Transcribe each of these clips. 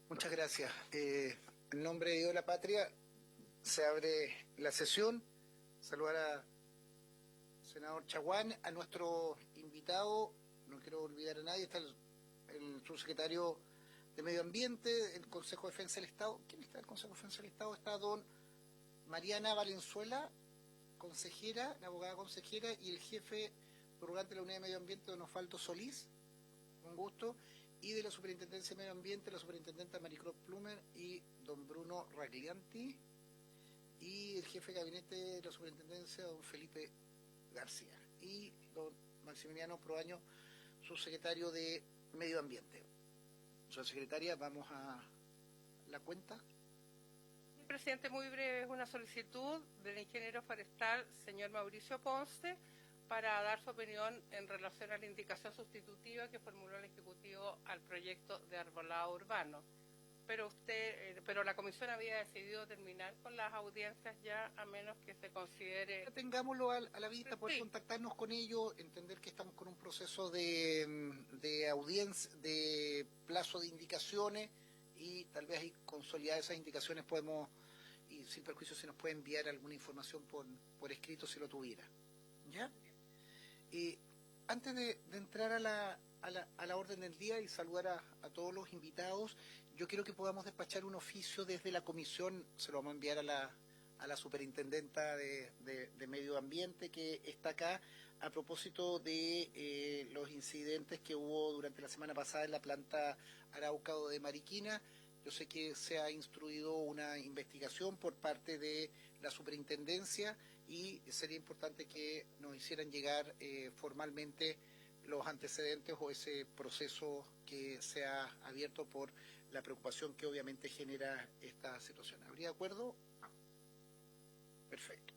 Muchas gracias. En nombre de Dios de la Patria, se abre la sesión. Saludar al senador Chaguán, a nuestro invitado, no quiero olvidar a nadie, está el subsecretario de Medio Ambiente, el Consejo de Defensa del Estado. ¿Quién está del Consejo de Defensa del Estado? Está don Mariana Valenzuela, consejera, la abogada consejera, y el jefe prorrogante de la Unidad de Medio Ambiente, don Osvaldo Solís, un gusto, y de la Superintendencia de Medio Ambiente, la Superintendenta Maricruz Plumer y don Bruno Raglianti, y el jefe de gabinete de la Superintendencia, don Felipe García, y don Maximiliano Proaño, subsecretario de Medio Ambiente. Señora secretaria, vamos a la cuenta. Presidente, muy breve, es una solicitud del ingeniero forestal, señor Mauricio Ponce, para dar su opinión en relación a la indicación sustitutiva que formuló el Ejecutivo al proyecto de arbolado urbano. Pero la comisión había decidido terminar con las audiencias ya, a menos que se considere... Tengámoslo a la vista, poder sí. Contactarnos con ellos, entender que estamos con un proceso de audiencia, de plazo de indicaciones, y tal vez ahí consolidar esas indicaciones podemos, y sin perjuicio se nos puede enviar alguna información por escrito si lo tuviera. ¿Ya? Antes de entrar a la orden del día y saludar a todos los invitados, yo quiero que podamos despachar un oficio desde la comisión, se lo vamos a enviar a la superintendenta de Medio Ambiente que está acá, a propósito de los incidentes que hubo durante la semana pasada en la planta Araucado de Mariquina. Yo sé que se ha instruido una investigación por parte de la superintendencia y sería importante que nos hicieran llegar formalmente los antecedentes o ese proceso que se ha abierto por la preocupación que obviamente genera esta situación. ¿Habría de acuerdo? Perfecto.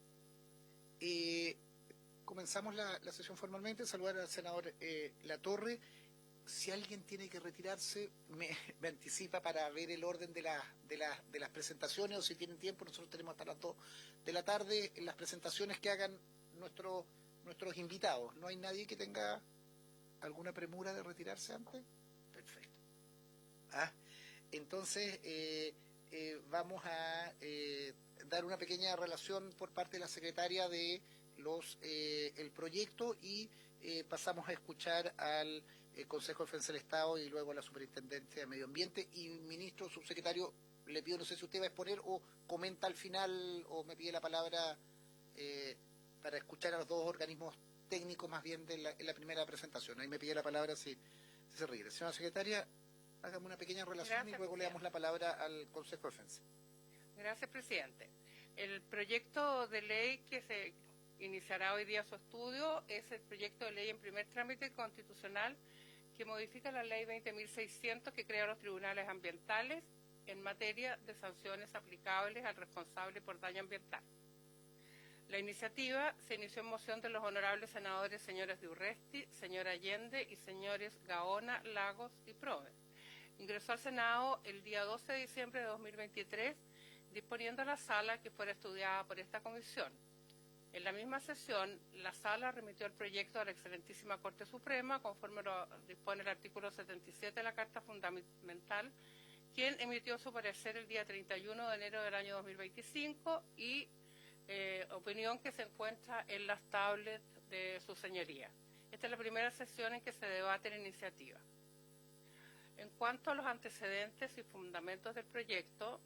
Comenzamos la sesión formalmente. Saludar al senador Latorre. Si alguien tiene que retirarse, me anticipa para ver el orden de las presentaciones, o si tienen tiempo, nosotros tenemos hasta las 2 de la tarde en las presentaciones que hagan nuestros invitados. ¿No hay nadie que tenga alguna premura de retirarse antes? Perfecto. Entonces, vamos a dar una pequeña relación por parte de la secretaria de el proyecto y pasamos a escuchar al Consejo de Defensa del Estado y luego a la Superintendencia de Medio Ambiente. Y ministro, subsecretario, le pido, no sé si usted va a exponer o comenta al final o me pide la palabra para escuchar a los dos organismos técnicos más bien en la primera presentación. Ahí me pide la palabra si se requiere. Señora secretaria, hágame una pequeña relación. Gracias, y luego le damos la palabra al Consejo de Defensa. Gracias, presidente. El proyecto de ley que se iniciará hoy día su estudio es el proyecto de ley en primer trámite constitucional que modifica la ley 20.600 que crea los tribunales ambientales en materia de sanciones aplicables al responsable por daño ambiental. La iniciativa se inició en moción de los honorables senadores señores de Urresti, señora Allende y señores Gaona, Lagos y Proves. Ingresó al Senado el día 12 de diciembre de 2023, disponiendo a la sala que fuera estudiada por esta comisión. En la misma sesión, la sala remitió el proyecto a la excelentísima Corte Suprema, conforme lo dispone el artículo 77 de la Carta Fundamental, quien emitió su parecer el día 31 de enero del año 2025 y opinión que se encuentra en las tablets de su señoría. Esta es la primera sesión en que se debate la iniciativa. En cuanto a los antecedentes y fundamentos del proyecto,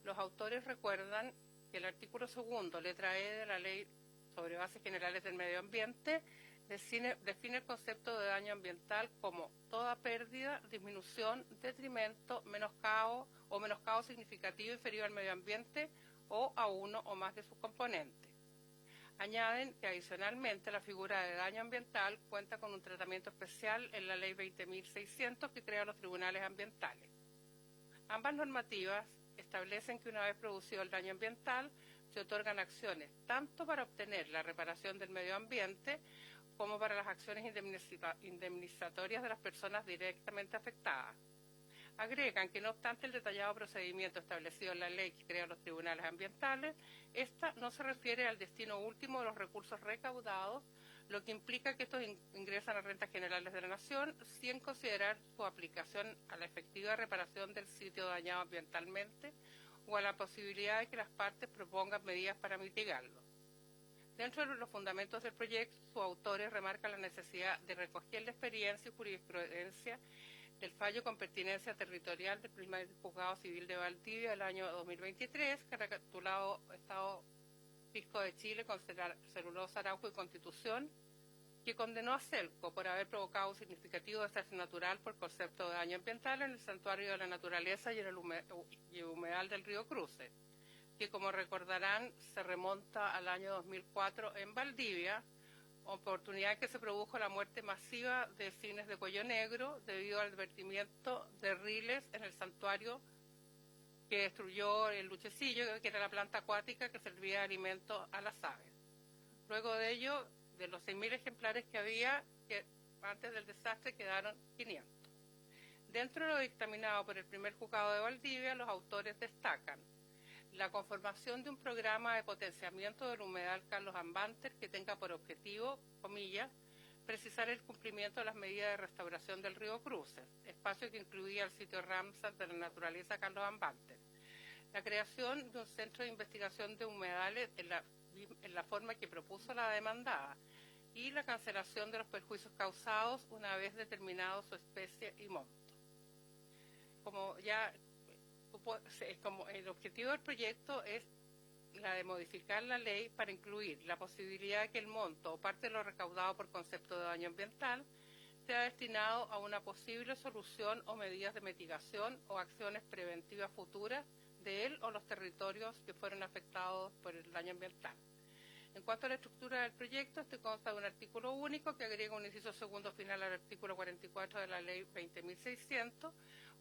los autores recuerdan que el artículo 2, letra E de la Ley sobre Bases Generales del Medio Ambiente, define el concepto de daño ambiental como toda pérdida, disminución, detrimento, menoscabo o menoscabo significativo inferior al medio ambiente o a uno o más de sus componentes. Añaden que adicionalmente la figura de daño ambiental cuenta con un tratamiento especial en la Ley 20.600 que crea los tribunales ambientales. Ambas normativas establecen que una vez producido el daño ambiental se otorgan acciones tanto para obtener la reparación del medio ambiente como para las acciones indemnizatorias de las personas directamente afectadas. Agregan que no obstante el detallado procedimiento establecido en la ley que crea los tribunales ambientales, esta no se refiere al destino último de los recursos recaudados, lo que implica que estos ingresan a rentas generales de la Nación sin considerar su aplicación a la efectiva reparación del sitio dañado ambientalmente o a la posibilidad de que las partes propongan medidas para mitigarlo. Dentro de los fundamentos del proyecto, sus autores remarcan la necesidad de recoger la experiencia y jurisprudencia del fallo con pertinencia territorial del primer juzgado civil de Valdivia del año 2023, caratulado Estado Fisco de Chile con Celulosa, Arauco y Constitución, que condenó a Celco por haber provocado un significativo desastre natural por concepto de daño ambiental en el Santuario de la Naturaleza y en el humedal del río Cruce, que como recordarán se remonta al año 2004 en Valdivia, oportunidad en que se produjo la muerte masiva de cines de cuello negro debido al vertimiento de riles en el santuario que destruyó el luchecillo, que era la planta acuática que servía de alimento a las aves. Luego de ello, de los 6.000 ejemplares que había, que antes del desastre quedaron 500. Dentro de lo dictaminado por el primer juzgado de Valdivia, los autores destacan la conformación de un programa de potenciamiento del humedal Carlos Ambanter que tenga por objetivo, comillas, precisar el cumplimiento de las medidas de restauración del río Cruces, espacio que incluía el sitio Ramsar de la naturaleza Carlos Ambanter. La creación de un centro de investigación de humedales en la forma que propuso la demandada y la cancelación de los perjuicios causados una vez determinado su especie y monto. Como el objetivo del proyecto es la de modificar la ley para incluir la posibilidad de que el monto o parte de lo recaudado por concepto de daño ambiental sea destinado a una posible solución o medidas de mitigación o acciones preventivas futuras de él o los territorios que fueron afectados por el daño ambiental. En cuanto a la estructura del proyecto, este consta de un artículo único que agrega un inciso segundo final al artículo 44 de la Ley 20.600,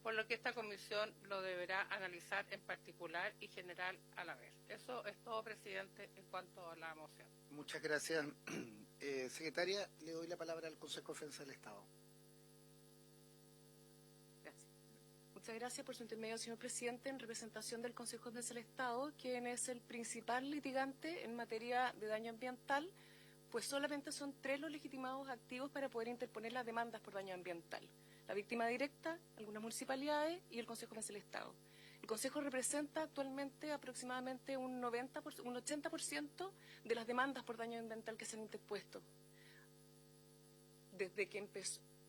por lo que esta comisión lo deberá analizar en particular y general a la vez. Eso es todo, presidente, en cuanto a la moción. Muchas gracias. Secretaria, le doy la palabra al Consejo de Defensa del Estado. Muchas gracias por su intermedio, señor presidente, en representación del Consejo de Defensa del Estado, quien es el principal litigante en materia de daño ambiental, pues solamente son 3 los legitimados activos para poder interponer las demandas por daño ambiental: la víctima directa, algunas municipalidades y el Consejo de Defensa del Estado. El Consejo representa actualmente aproximadamente un 80% de las demandas por daño ambiental que se han interpuesto. Desde que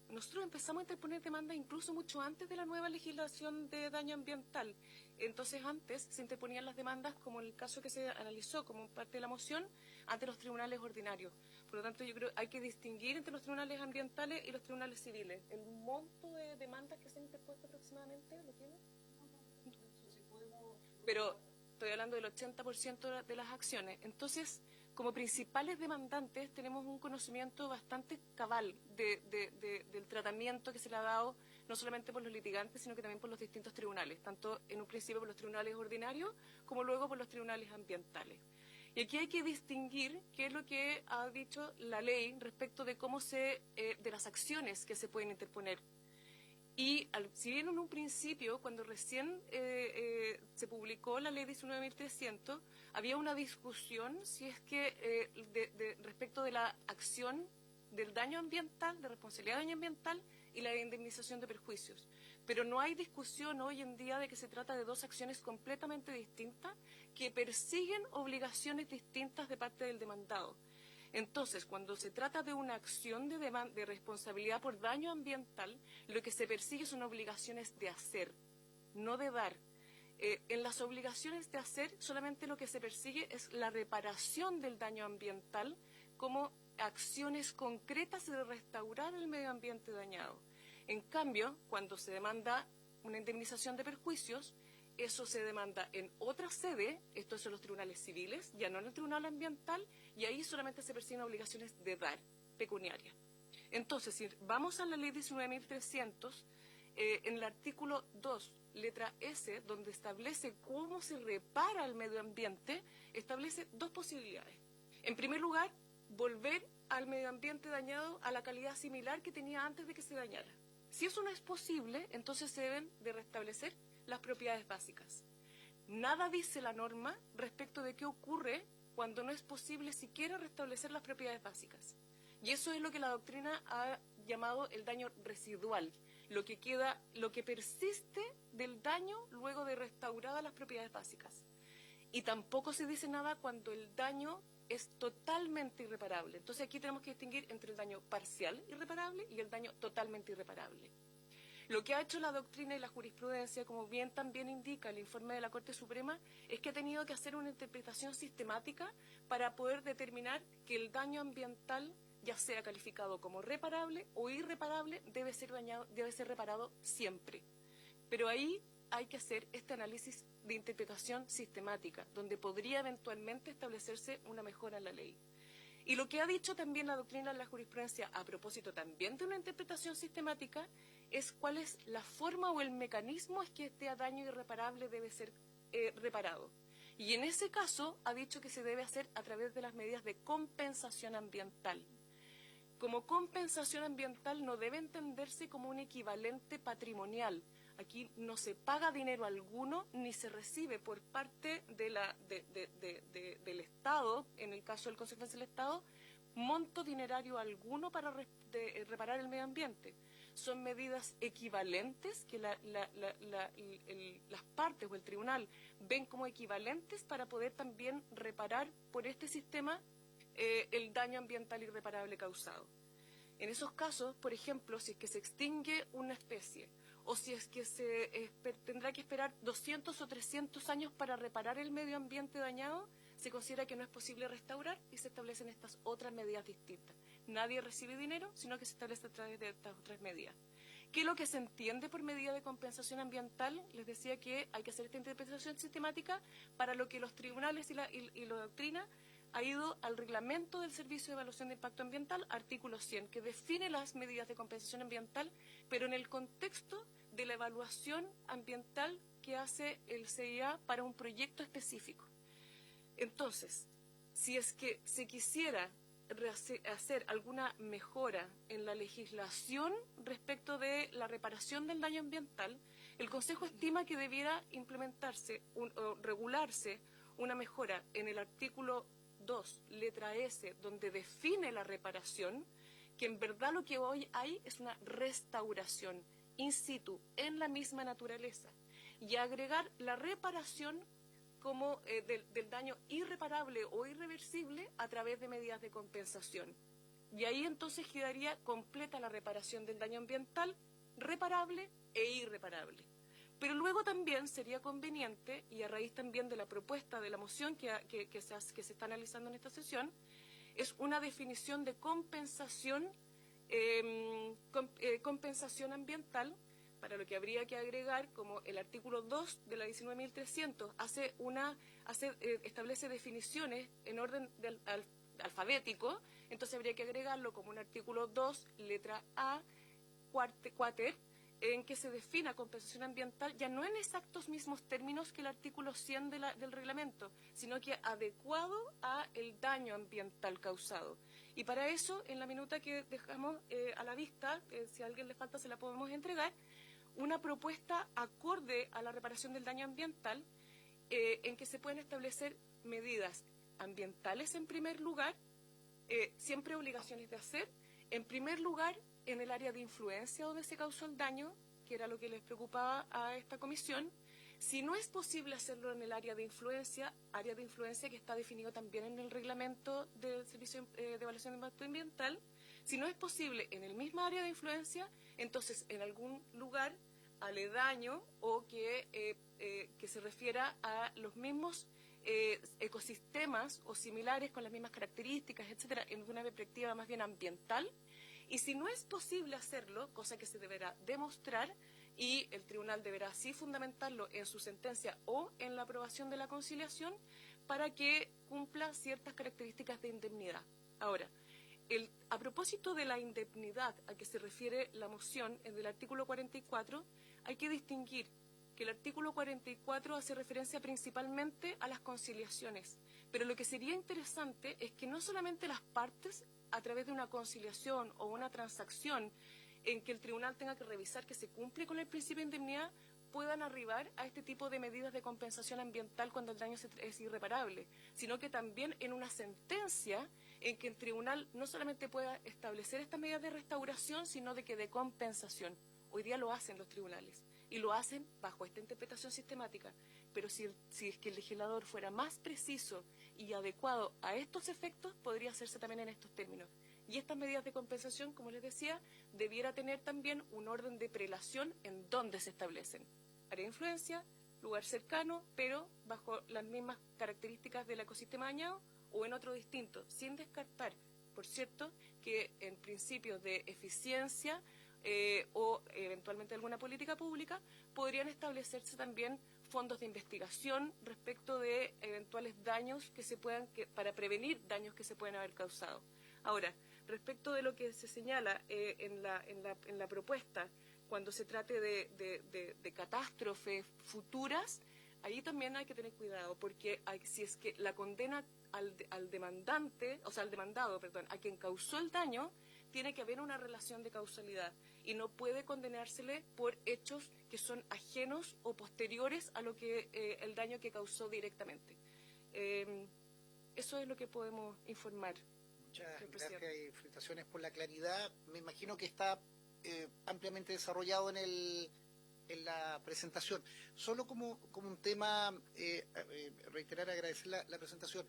nosotros empezamos a interponer demandas incluso mucho antes de la nueva legislación de daño ambiental. Entonces, antes se interponían las demandas, como en el caso que se analizó como parte de la moción, ante los tribunales ordinarios. Por lo tanto, yo creo que hay que distinguir entre los tribunales ambientales y los tribunales civiles. ¿El monto de demandas que se han interpuesto aproximadamente lo tiene? Pero estoy hablando del 80% de las acciones. Entonces, como principales demandantes, tenemos un conocimiento bastante cabal del tratamiento que se le ha dado, no solamente por los litigantes, sino que también por los distintos tribunales, tanto en un principio por los tribunales ordinarios, como luego por los tribunales ambientales. Y aquí hay que distinguir qué es lo que ha dicho la ley respecto de de las acciones que se pueden interponer. Y si bien en un principio, cuando recién se publicó la ley 19.300, había una discusión si es que respecto de la acción del daño ambiental, de responsabilidad de daño ambiental y la indemnización de perjuicios. Pero no hay discusión hoy en día de que se trata de 2 acciones completamente distintas que persiguen obligaciones distintas de parte del demandado. Entonces, cuando se trata de una acción de responsabilidad por daño ambiental, lo que se persigue son obligaciones de hacer, no de dar. En las obligaciones de hacer, solamente lo que se persigue es la reparación del daño ambiental como acciones concretas de restaurar el medio ambiente dañado. En cambio, cuando se demanda una indemnización de perjuicios, eso se demanda en otra sede, estos son los tribunales civiles, ya no en el tribunal ambiental, y ahí solamente se persiguen obligaciones de dar, pecuniarias. Entonces, si vamos a la ley 19.300, en el artículo 2, letra S, donde establece cómo se repara el medio ambiente, establece 2 posibilidades. En primer lugar, volver al medio ambiente dañado a la calidad similar que tenía antes de que se dañara. Si eso no es posible, entonces se deben de restablecer las propiedades básicas. Nada dice la norma respecto de qué ocurre cuando no es posible siquiera restablecer las propiedades básicas. Y eso es lo que la doctrina ha llamado el daño residual, lo que persiste del daño luego de restauradas las propiedades básicas. Y tampoco se dice nada cuando el daño es totalmente irreparable. Entonces aquí tenemos que distinguir entre el daño parcial irreparable y el daño totalmente irreparable. Lo que ha hecho la doctrina y la jurisprudencia, como bien también indica el informe de la Corte Suprema, es que ha tenido que hacer una interpretación sistemática para poder determinar que el daño ambiental, ya sea calificado como reparable o irreparable, debe ser reparado siempre. Pero ahí hay que hacer este análisis de interpretación sistemática, donde podría eventualmente establecerse una mejora en la ley. Y lo que ha dicho también la doctrina de la jurisprudencia, a propósito también de una interpretación sistemática, es cuál es la forma o el mecanismo en que este daño irreparable debe ser reparado. Y en ese caso ha dicho que se debe hacer a través de las medidas de compensación ambiental. Como compensación ambiental no debe entenderse como un equivalente patrimonial. Aquí no se paga dinero alguno ni se recibe por parte del Estado, en el caso del Consejo Defensa del Estado, monto dinerario alguno para reparar el medio ambiente. Son medidas equivalentes que las partes o el tribunal ven como equivalentes para poder también reparar por este sistema el daño ambiental irreparable causado. En esos casos, por ejemplo, si es que se extingue una especie o si es que tendrá que esperar 200 o 300 años para reparar el medio ambiente dañado, se considera que no es posible restaurar y se establecen estas otras medidas distintas. Nadie recibe dinero, sino que se establece a través de estas otras medidas. ¿Qué es lo que se entiende por medida de compensación ambiental? Les decía que hay que hacer esta interpretación sistemática para lo que los tribunales y la doctrina ha ido al reglamento del Servicio de Evaluación de Impacto Ambiental, artículo 100, que define las medidas de compensación ambiental, pero en el contexto de la evaluación ambiental que hace el CIA para un proyecto específico. Entonces, si es que se quisiera hacer alguna mejora en la legislación respecto de la reparación del daño ambiental, el Consejo estima que debiera implementarse o regularse una mejora en el artículo 2, letra S, donde define la reparación, que en verdad lo que hoy hay es una restauración in situ, en la misma naturaleza, y agregar la reparación como del daño irreparable o irreversible a través de medidas de compensación. Y ahí entonces quedaría completa la reparación del daño ambiental, reparable e irreparable. Pero luego también sería conveniente, y a raíz también de la propuesta de la moción que se está analizando en esta sesión, es una definición de compensación, compensación ambiental, para lo que habría que agregar, como el artículo 2 de la 19.300 establece definiciones en orden alfabético, entonces habría que agregarlo como un artículo 2, letra A, cuater, en que se defina compensación ambiental ya no en exactos mismos términos que el artículo 100 del reglamento, sino que adecuado a el daño ambiental causado. Y para eso, en la minuta que dejamos a la vista, si a alguien le falta se la podemos entregar, una propuesta acorde a la reparación del daño ambiental, en que se pueden establecer medidas ambientales en primer lugar, siempre obligaciones de hacer, en primer lugar en el área de influencia donde se causó el daño, que era lo que les preocupaba a esta comisión. Si no es posible hacerlo en el área de influencia que está definido también en el reglamento del Servicio de Evaluación de Impacto Ambiental, si no es posible en el mismo área de influencia, entonces en algún lugar aledaño o que se refiera a los mismos ecosistemas o similares con las mismas características, etcétera, en una perspectiva más bien ambiental. Y si no es posible hacerlo, cosa que se deberá demostrar y el tribunal deberá así fundamentarlo en su sentencia o en la aprobación de la conciliación para que cumpla ciertas características de indemnidad. Ahora, a propósito de la indemnidad a que se refiere la moción en el artículo 44, hay que distinguir que el artículo 44 hace referencia principalmente a las conciliaciones, pero lo que sería interesante es que no solamente las partes, a través de una conciliación o una transacción en que el tribunal tenga que revisar que se cumple con el principio de indemnidad, puedan arribar a este tipo de medidas de compensación ambiental cuando el daño es irreparable, sino que también en una sentencia en que el tribunal no solamente pueda establecer estas medidas de restauración, sino de que de compensación. Hoy día lo hacen los tribunales y lo hacen bajo esta interpretación sistemática. Pero si es que el legislador fuera más preciso y adecuado a estos efectos, podría hacerse también en estos términos. Y estas medidas de compensación, como les decía, debiera tener también un orden de prelación en donde se establecen. Área de influencia, lugar cercano, pero bajo las mismas características del ecosistema dañado o en otro distinto, sin descartar, por cierto, que en principios de eficiencia o eventualmente alguna política pública podrían establecerse también fondos de investigación respecto de eventuales daños para prevenir daños que se pueden haber causado. Ahora, respecto de lo que se señala en la propuesta, cuando se trate de catástrofes futuras, ahí también hay que tener cuidado, porque si es que la condena al demandado, a quien causó el daño, tiene que haber una relación de causalidad y no puede condenársele por hechos que son ajenos o posteriores a lo que el daño que causó directamente. Eso es lo que podemos informar. Muchas gracias y felicitaciones por la claridad. Me imagino que está ampliamente desarrollado en la presentación. Solo como un tema, reiterar, agradecer la presentación.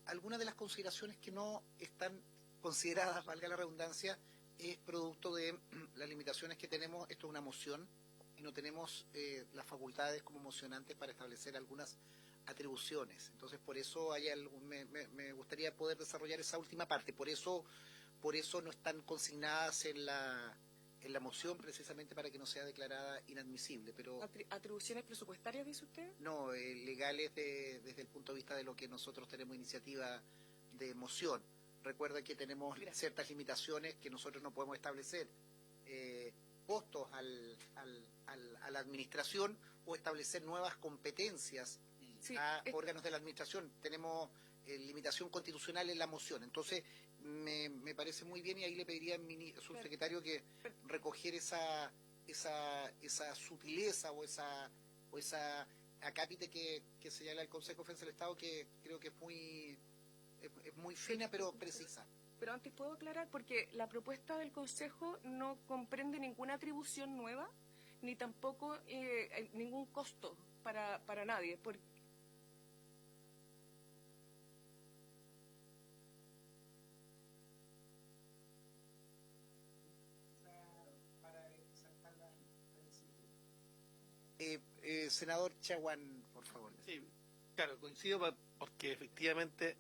Algunas de las consideraciones que no están consideradas, valga la redundancia, es producto de las limitaciones que tenemos. Esto es una moción y no tenemos las facultades como mocionantes para establecer algunas atribuciones. Entonces, por eso me gustaría poder desarrollar esa última parte. Por eso no están consignadas en la moción, precisamente para que no sea declarada inadmisible. Pero ¿Atribuciones presupuestarias, dice usted? No, legales desde el punto de vista de lo que nosotros tenemos iniciativa de moción. Recuerda que tenemos ciertas limitaciones que nosotros no podemos establecer. Costos a la administración o establecer nuevas competencias a órganos de la administración. Tenemos limitación constitucional en la moción. Entonces, me parece muy bien y ahí le pediría al subsecretario que recogiera esa sutileza o esa acápite que señala el Consejo de Defensa del Estado, que creo que es muy fina pero precisa. Pero antes puedo aclarar, porque la propuesta del Consejo no comprende ninguna atribución nueva, ni tampoco ningún costo para nadie. Senador Chaguán, por favor. Sí, claro, coincido porque efectivamente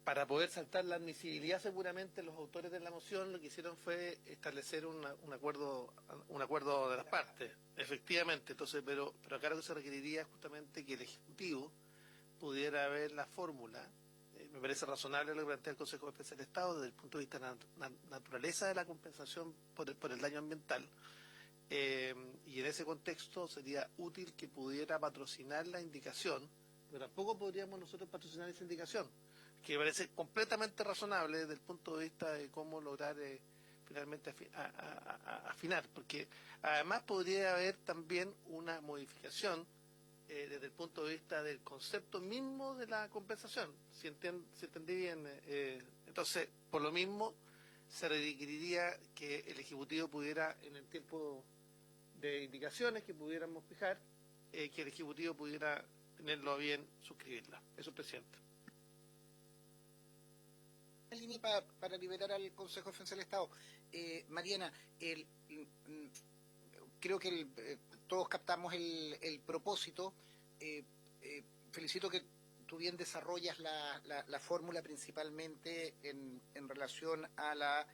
para poder saltar la admisibilidad, seguramente los autores de la moción lo que hicieron fue establecer un acuerdo de las partes, efectivamente. Entonces, pero acá lo que se requeriría es justamente que el Ejecutivo pudiera ver la fórmula. Me parece razonable lo que plantea el Consejo de Defensa del Estado desde el punto de vista de la naturaleza de la compensación por el daño ambiental. Y en ese contexto sería útil que pudiera patrocinar la indicación, pero tampoco podríamos nosotros patrocinar esa indicación, que me parece completamente razonable desde el punto de vista de cómo lograr finalmente afinar, porque además podría haber también una modificación desde el punto de vista del concepto mismo de la compensación, si entendí bien. Entonces, por lo mismo, se requeriría que el Ejecutivo pudiera, en el tiempo de indicaciones que pudiéramos fijar, que el Ejecutivo pudiera tenerlo a bien suscribirla. Eso, presidente. Línea para liberar al Consejo de Defensa del Estado. Mariana, creo que todos captamos el propósito. Felicito que tú bien desarrollas la fórmula principalmente en relación a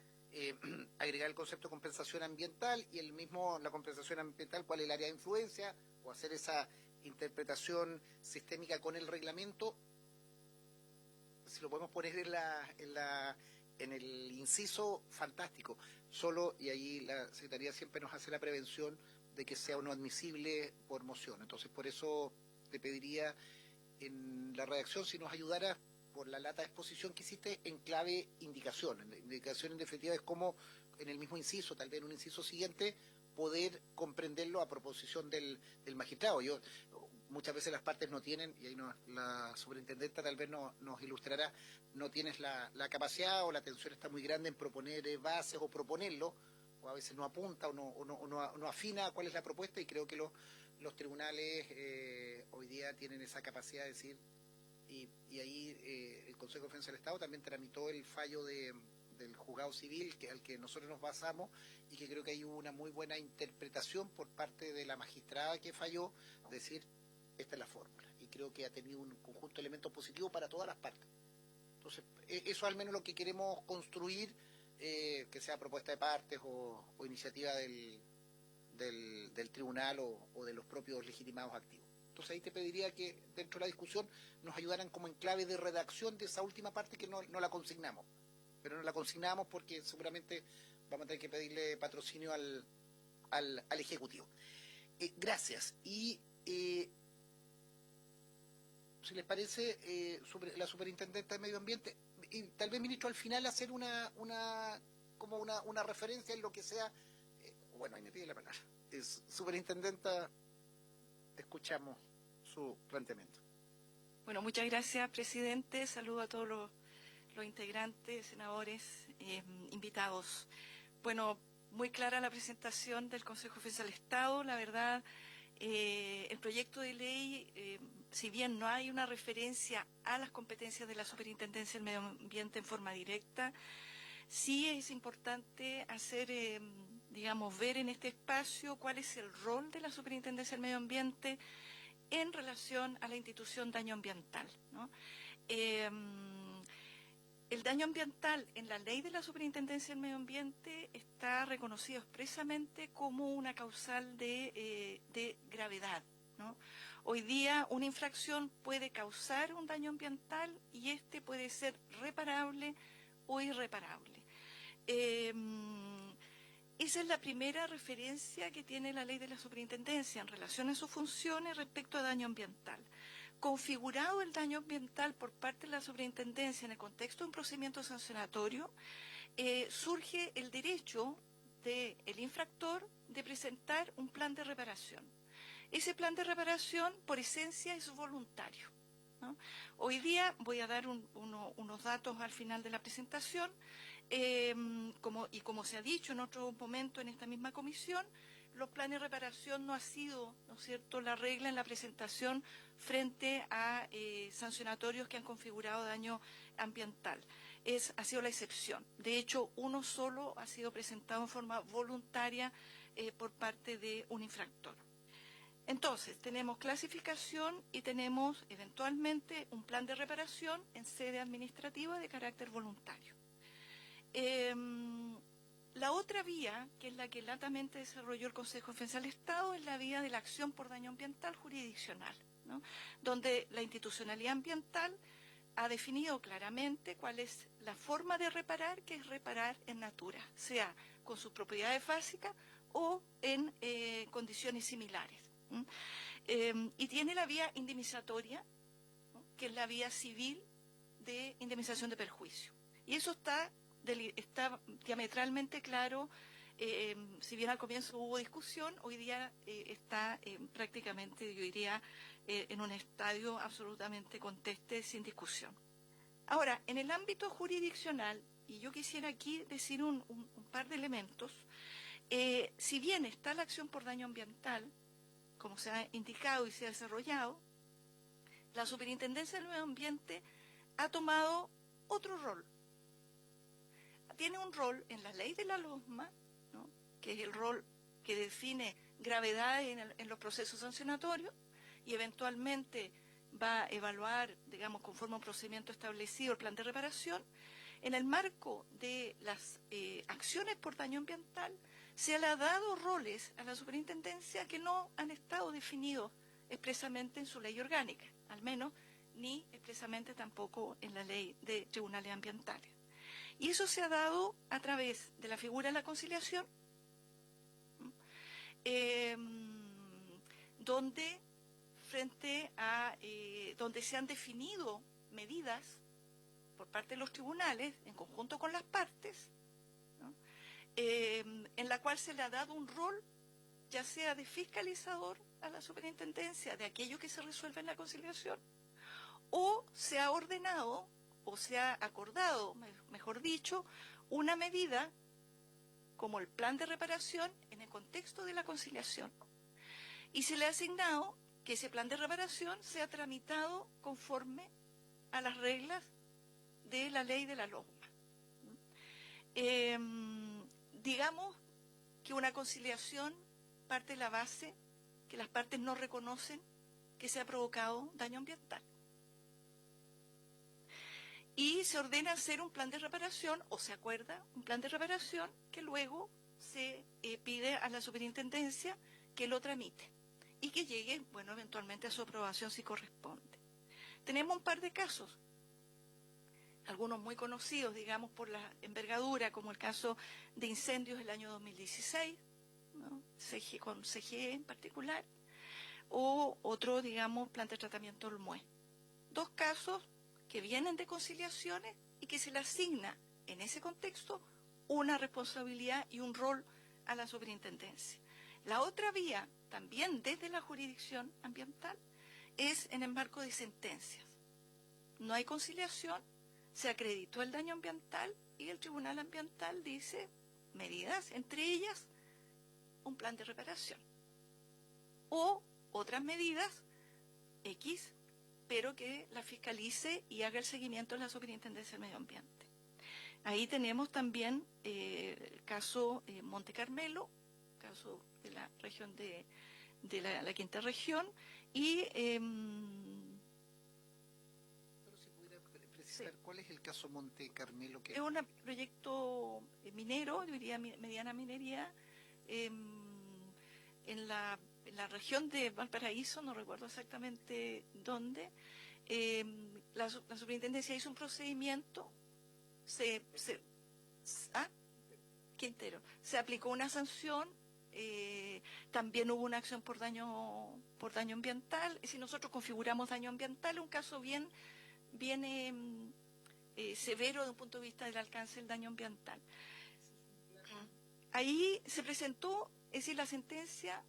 agregar el concepto de compensación ambiental y la compensación ambiental, cuál es el área de influencia, o hacer esa interpretación sistémica con el reglamento. Si lo podemos poner en el inciso, fantástico. Solo, y ahí la Secretaría siempre nos hace la prevención de que sea no admisible por moción. Entonces, por eso te pediría en la redacción si nos ayudara por la lata de exposición que hiciste en clave indicación. Indicación en definitiva es como en el mismo inciso, tal vez en un inciso siguiente, poder comprenderlo a proposición del magistrado. Yo muchas veces las partes no tienen, y ahí la superintendenta tal vez nos ilustrará, no tienes la capacidad o la atención está muy grande en proponer bases o proponerlo, o a veces no apunta o no afina cuál es la propuesta, y creo que los tribunales hoy día tienen esa capacidad de decir, y ahí el Consejo de Defensa del Estado también tramitó el fallo del juzgado civil al que nosotros nos basamos, y que creo que hay una muy buena interpretación por parte de la magistrada que falló, decir, esta es la fórmula, y creo que ha tenido un conjunto de elementos positivos para todas las partes. Entonces, eso al menos lo que queremos construir, que sea propuesta de partes o iniciativa del tribunal o de los propios legitimados activos. Entonces ahí te pediría que dentro de la discusión nos ayudaran como en clave de redacción de esa última parte, que no la consignamos, pero no la consignamos porque seguramente vamos a tener que pedirle patrocinio al Ejecutivo. Gracias. Y si les parece, la superintendenta de Medio Ambiente, y tal vez, ministro, al final hacer una referencia en lo que sea, bueno, ahí me pide la palabra. Superintendenta, escuchamos su planteamiento. Bueno, muchas gracias, presidente. Saludo a todos los integrantes, senadores, invitados. Bueno, muy clara la presentación del Consejo de Defensa del Estado. La verdad, el proyecto de ley, si bien no hay una referencia a las competencias de la Superintendencia del Medio Ambiente en forma directa, sí es importante hacer, ver en este espacio cuál es el rol de la Superintendencia del Medio Ambiente en relación a la institución daño ambiental, ¿no? El daño ambiental en la ley de la Superintendencia del Medio Ambiente está reconocido expresamente como una causal de gravedad, ¿no? Hoy día una infracción puede causar un daño ambiental y este puede ser reparable o irreparable. Esa es la primera referencia que tiene la ley de la superintendencia en relación a sus funciones respecto a daño ambiental. Configurado el daño ambiental por parte de la superintendencia en el contexto de un procedimiento sancionatorio, surge el derecho del infractor de presentar un plan de reparación. Ese plan de reparación, por esencia, es voluntario, ¿no? Hoy día voy a dar unos datos al final de la presentación. Como se ha dicho en otro momento en esta misma comisión, los planes de reparación no ha sido, ¿no es cierto?, la regla en la presentación frente a sancionatorios que han configurado daño ambiental. Ha sido la excepción. De hecho, uno solo ha sido presentado en forma voluntaria por parte de un infractor. Entonces, tenemos clasificación y tenemos eventualmente un plan de reparación en sede administrativa de carácter voluntario. La otra vía, que es la que latamente desarrolló el Consejo de Defensa del Estado, es la vía de la acción por daño ambiental jurisdiccional, ¿no? Donde la institucionalidad ambiental ha definido claramente cuál es la forma de reparar, que es reparar en natura, sea con sus propiedades básicas o en condiciones similares. Y tiene la vía indemnizatoria, ¿no?, que es la vía civil de indemnización de perjuicio. Y eso está diametralmente claro. Si bien al comienzo hubo discusión, hoy día está prácticamente, yo diría, en un estadio absolutamente conteste, sin discusión. Ahora, en el ámbito jurisdiccional, y yo quisiera aquí decir un par de elementos, si bien está la acción por daño ambiental, como se ha indicado y se ha desarrollado, la Superintendencia del Medio Ambiente ha tomado otro rol. Tiene un rol en la ley de la LOSMA, ¿no?, que es el rol que define gravedad en los procesos sancionatorios y eventualmente va a evaluar, digamos, conforme a un procedimiento establecido, el plan de reparación. En el marco de las acciones por daño ambiental, se le ha dado roles a la superintendencia que no han estado definidos expresamente en su ley orgánica, al menos ni expresamente tampoco en la ley de tribunales ambientales. Y eso se ha dado a través de la figura de la conciliación, donde donde se han definido medidas por parte de los tribunales en conjunto con las partes, ¿no?, en la cual se le ha dado un rol ya sea de fiscalizador a la superintendencia de aquello que se resuelve en la conciliación, o se ha ordenado o se ha acordado, mejor dicho, una medida como el plan de reparación en el contexto de la conciliación. Y se le ha asignado que ese plan de reparación sea tramitado conforme a las reglas de la ley de la LOGMA. Digamos que una conciliación parte de la base que las partes no reconocen que se ha provocado daño ambiental. Y se ordena hacer un plan de reparación, o se acuerda un plan de reparación, que luego se pide a la superintendencia que lo tramite y que llegue, bueno, eventualmente a su aprobación si corresponde. Tenemos un par de casos, algunos muy conocidos, digamos, por la envergadura, como el caso de incendios del año 2016, ¿no? Con CGE en particular, o otro, digamos, plan de tratamiento Olmué. Dos casos que vienen de conciliaciones y que se le asigna en ese contexto una responsabilidad y un rol a la superintendencia. La otra vía, también desde la jurisdicción ambiental, es en el marco de sentencias. No hay conciliación, se acreditó el daño ambiental y el Tribunal Ambiental dice medidas, entre ellas un plan de reparación. O otras medidas X, pero que la fiscalice y haga el seguimiento en la Superintendencia del Medio Ambiente. Ahí tenemos también el caso Monte Carmelo, caso de la región de la quinta región, y Pero si pudiera precisar, sí. ¿cuál es el caso Monte Carmelo? Es un proyecto minero, diría mediana minería, en la región de Valparaíso, no recuerdo exactamente dónde. La superintendencia hizo un procedimiento, Quintero, se aplicó una sanción, también hubo una acción por daño ambiental. Si nosotros configuramos daño ambiental, es un caso bien severo desde un punto de vista del alcance del daño ambiental. Ahí se presentó, es decir, la sentencia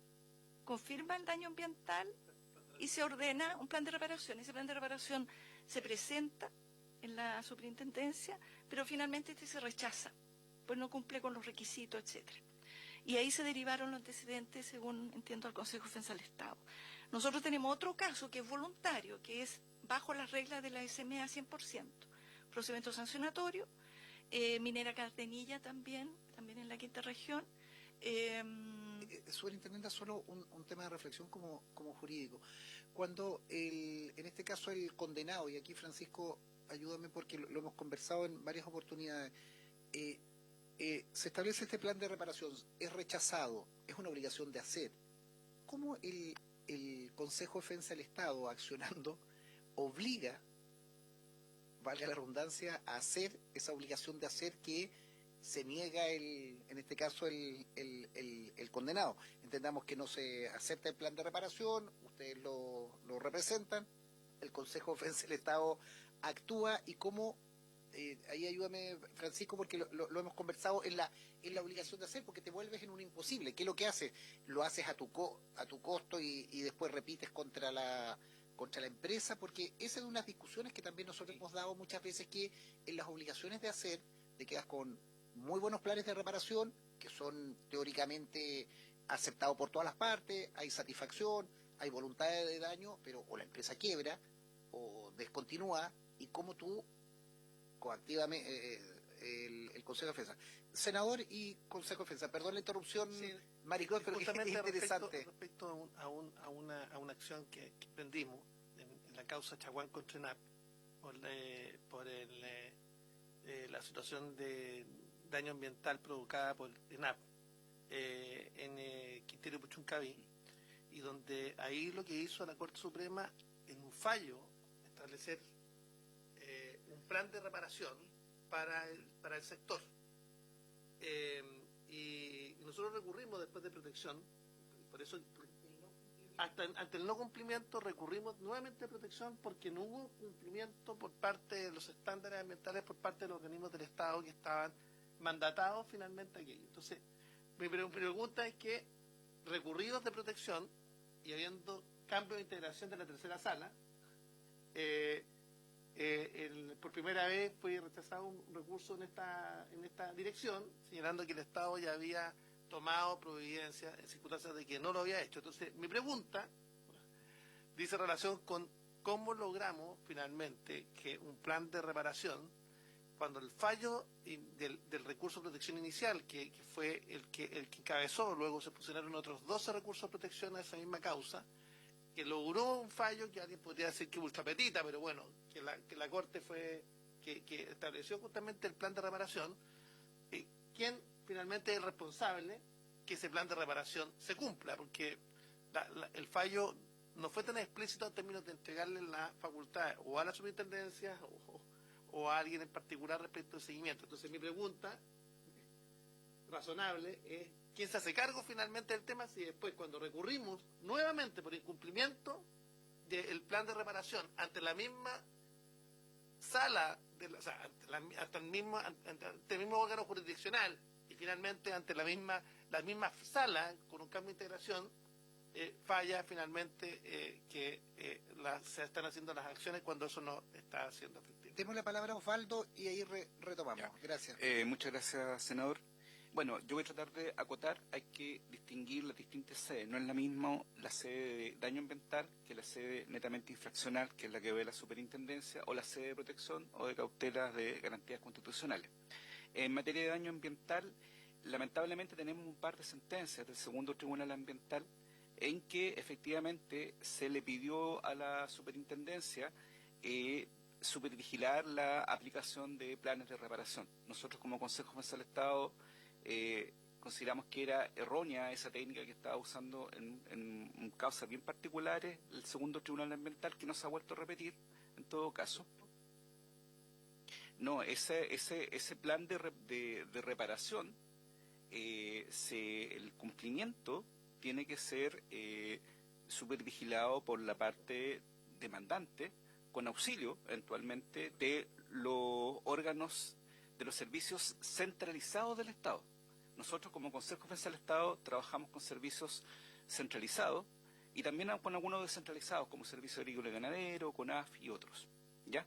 confirma el daño ambiental y se ordena un plan de reparación. Ese plan de reparación se presenta en la superintendencia, pero finalmente se rechaza, pues no cumple con los requisitos, etcétera. Y ahí se derivaron los antecedentes, según entiendo, al Consejo de Defensa del Estado. Nosotros tenemos otro caso que es voluntario, que es bajo las reglas de la SMA 100%, procedimiento sancionatorio, Minera Cardenilla también en la quinta región. Superintendenta, solo un tema de reflexión como jurídico. Cuando en este caso el condenado, y aquí Francisco, ayúdame porque lo hemos conversado en varias oportunidades, se establece este plan de reparación, es rechazado, es una obligación de hacer. ¿Cómo el Consejo de Defensa del Estado, accionando, obliga, valga la redundancia, a hacer esa obligación de hacer que se niega en este caso el condenado? Entendamos que no se acepta el plan de reparación, ustedes lo representan, el Consejo de Defensa del Estado actúa, y cómo, ahí ayúdame Francisco, porque lo hemos conversado, en la obligación de hacer, porque te vuelves en un imposible. ¿Qué es lo que haces? Lo haces a tu costo y después repites contra la empresa, porque esa es una de las discusiones que también nosotros hemos dado muchas veces, que en las obligaciones de hacer te quedas con muy buenos planes de reparación que son teóricamente aceptados por todas las partes, hay satisfacción, hay voluntad de daño, pero o la empresa quiebra o descontinúa, y cómo tú coactivamente el Consejo de Defensa. Senador y Consejo de Defensa, perdón la interrupción, sí, Maricruz, pero es interesante. Respecto a una acción que emprendimos en la causa Chaguán contra ENAP, por la situación de daño ambiental provocada por ENAP en Quintero Puchuncaví, y donde ahí lo que hizo la Corte Suprema en un fallo establecer un plan de reparación para el sector, y nosotros recurrimos después de protección, por eso ante el no cumplimiento recurrimos nuevamente a protección, porque no hubo cumplimiento por parte de los estándares ambientales por parte de los organismos del Estado que estaban mandatados finalmente aquello. Entonces, mi pregunta es que recurridos de protección y habiendo cambio de integración de la tercera sala, por primera vez fue rechazado un recurso en esta dirección, señalando que el Estado ya había tomado providencias en circunstancias de que no lo había hecho. Entonces, mi pregunta dice relación con cómo logramos finalmente que un plan de reparación, cuando el fallo del recurso de protección inicial, que fue el que encabezó, luego se pusieron otros 12 recursos de protección a esa misma causa, que logró un fallo que alguien podría decir que ultrapetita, pero bueno, que la Corte fue que estableció justamente el plan de reparación, ¿quién finalmente es responsable que ese plan de reparación se cumpla? Porque el fallo no fue tan explícito en términos de entregarle la facultad o a la superintendencia o a alguien en particular respecto al seguimiento. Entonces mi pregunta razonable es ¿quién se hace cargo finalmente del tema si después cuando recurrimos nuevamente por incumplimiento del plan de reparación ante la misma sala, ante el mismo órgano jurisdiccional y finalmente ante la misma sala con un cambio de integración, falla finalmente que se están haciendo las acciones cuando eso no está siendo efectivo? Demos la palabra a Osvaldo y ahí retomamos. Ya. Gracias. Muchas gracias, senador. Bueno, yo voy a tratar de acotar, hay que distinguir las distintas sedes. No es la misma la sede de daño ambiental que la sede netamente infraccional, que es la que ve la superintendencia, o la sede de protección o de cautelas de garantías constitucionales. En materia de daño ambiental, lamentablemente tenemos un par de sentencias del segundo tribunal ambiental en que efectivamente se le pidió a la superintendencia supervigilar la aplicación de planes de reparación. Nosotros como Consejo Defensor del Estado consideramos que era errónea esa técnica que estaba usando en causas bien particulares el segundo tribunal ambiental, que no se ha vuelto a repetir en todo caso. No, ese plan de reparación, el cumplimiento tiene que ser supervigilado por la parte demandante, con auxilio eventualmente de los órganos de los servicios centralizados del Estado. Nosotros como Consejo de Defensa del Estado trabajamos con servicios centralizados y también con algunos descentralizados como Servicio Agrícola y Ganadero, CONAF y otros. ¿Ya?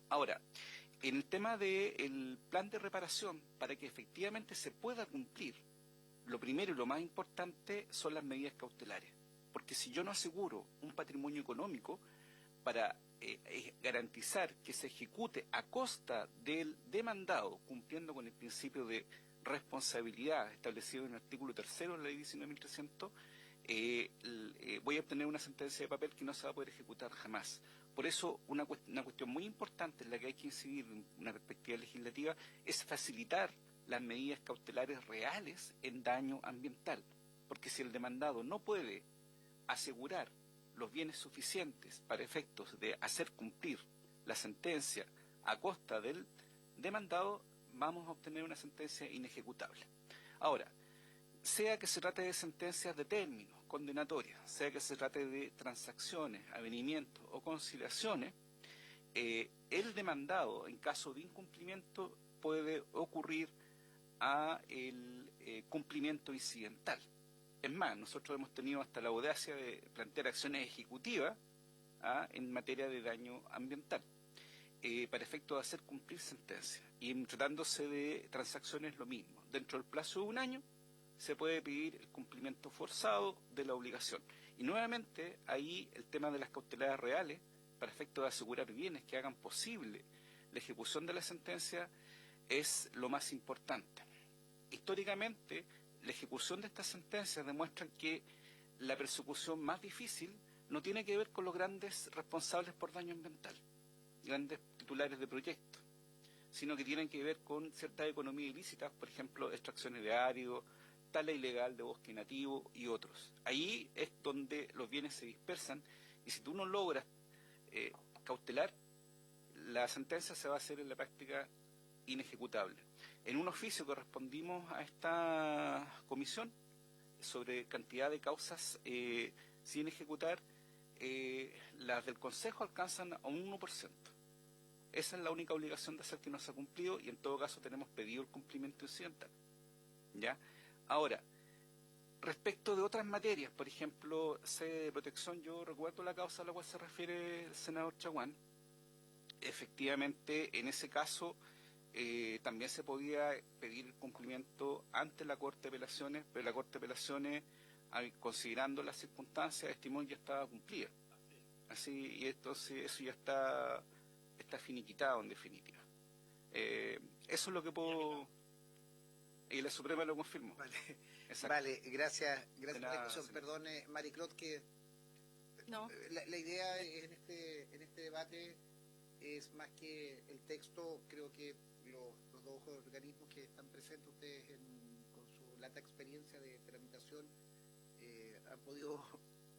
Ahora, en el tema del plan de reparación, para que efectivamente se pueda cumplir, lo primero y lo más importante son las medidas cautelares. Porque si yo no aseguro un patrimonio económico para garantizar que se ejecute a costa del demandado, cumpliendo con el principio de responsabilidad establecido en el artículo 3 de la ley 19.300, voy a obtener una sentencia de papel que no se va a poder ejecutar jamás. Por eso, una cuestión muy importante en la que hay que incidir en una perspectiva legislativa es facilitar las medidas cautelares reales en daño ambiental. Porque si el demandado no puede asegurar los bienes suficientes para efectos de hacer cumplir la sentencia a costa del demandado, vamos a obtener una sentencia inejecutable. Ahora, sea que se trate de sentencias de términos, condenatorias, sea que se trate de transacciones, avenimientos o conciliaciones, el demandado, en caso de incumplimiento, puede ocurrir a el cumplimiento incidental. Es más, nosotros hemos tenido hasta la audacia de plantear acciones ejecutivas en materia de daño ambiental para efecto de hacer cumplir sentencias. Y tratándose de transacciones lo mismo. Dentro del plazo de un año se puede pedir el cumplimiento forzado de la obligación. Y nuevamente ahí el tema de las cautelares reales para efecto de asegurar bienes que hagan posible la ejecución de la sentencia es lo más importante. Históricamente, la ejecución de estas sentencias demuestra que la persecución más difícil no tiene que ver con los grandes responsables por daño ambiental, grandes titulares de proyectos, sino que tienen que ver con ciertas economías ilícitas, por ejemplo, extracciones de árido, tala ilegal de bosque nativo y otros. Ahí es donde los bienes se dispersan y si tú no logras cautelar, la sentencia se va a hacer en la práctica inejecutable. En un oficio que respondimos a esta comisión sobre cantidad de causas sin ejecutar, las del Consejo alcanzan a un 1%. Esa es la única obligación de hacer que no se ha cumplido y en todo caso tenemos pedido el cumplimiento incidental. ¿Ya? Ahora, Respecto de otras materias, por ejemplo, sede de protección, yo recuerdo la causa a la cual se refiere el senador Chaguán. Efectivamente, en ese caso también se podía pedir cumplimiento ante la Corte de Apelaciones, pero la Corte de Apelaciones, considerando las circunstancias, estimó que ya estaba cumplida. Así, y entonces eso ya está finiquitado en definitiva. Eso es lo que puedo... Y la Suprema lo confirmó. Vale, Exacto. vale, gracias por la nada, discusión. señor. Perdone, Marie-Claude, que No. la idea en este debate es más que el texto. Creo que los dos organismos que están presentes, ustedes con su lata experiencia de tramitación, han podido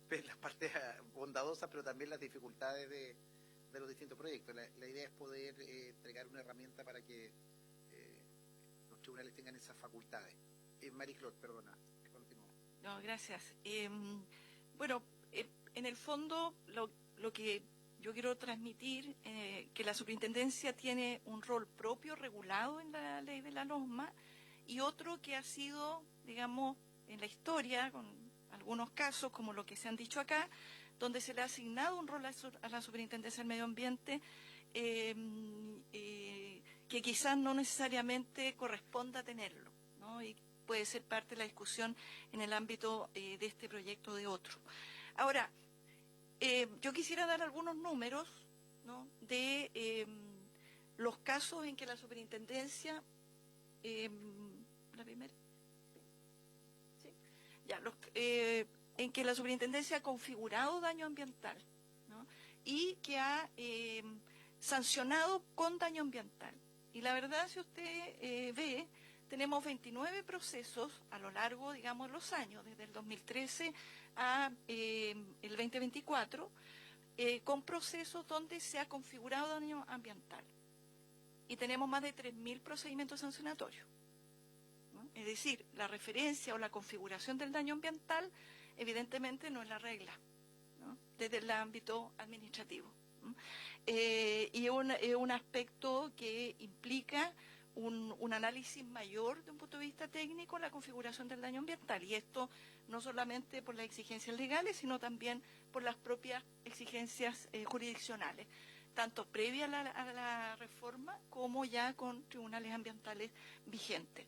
ver las partes bondadosas, pero también las dificultades de los distintos proyectos. La idea es poder entregar una herramienta para que los tribunales tengan esas facultades. Marie-Claude, perdona, continúo. No, gracias. Bueno, en el fondo lo que yo quiero transmitir, que la superintendencia tiene un rol propio regulado en la ley de la LOSMA y otro que ha sido, digamos, en la historia, con algunos casos como lo que se han dicho acá, donde se le ha asignado un rol a la superintendencia del medio ambiente que quizás no necesariamente corresponda tenerlo, ¿no? Y puede ser parte de la discusión en el ámbito de este proyecto de otro. Ahora, yo quisiera dar algunos números, ¿no?, de los casos en que la superintendencia, la primera, ¿sí? Ya, en que la superintendencia ha configurado daño ambiental, ¿no?, y que ha sancionado con daño ambiental. Y la verdad, si usted ve, tenemos 29 procesos a lo largo, digamos, de los años, desde el 2013 a el 2024, con procesos donde se ha configurado daño ambiental. Y tenemos más de 3.000 procedimientos sancionatorios, ¿no? Es decir, la referencia o la configuración del daño ambiental evidentemente no es la regla, ¿no?, desde el ámbito administrativo, ¿no? Y es un aspecto que implica un análisis mayor de un punto de vista técnico en la configuración del daño ambiental, y esto no solamente por las exigencias legales, sino también por las propias exigencias jurisdiccionales, tanto previa a la reforma como ya con tribunales ambientales vigentes,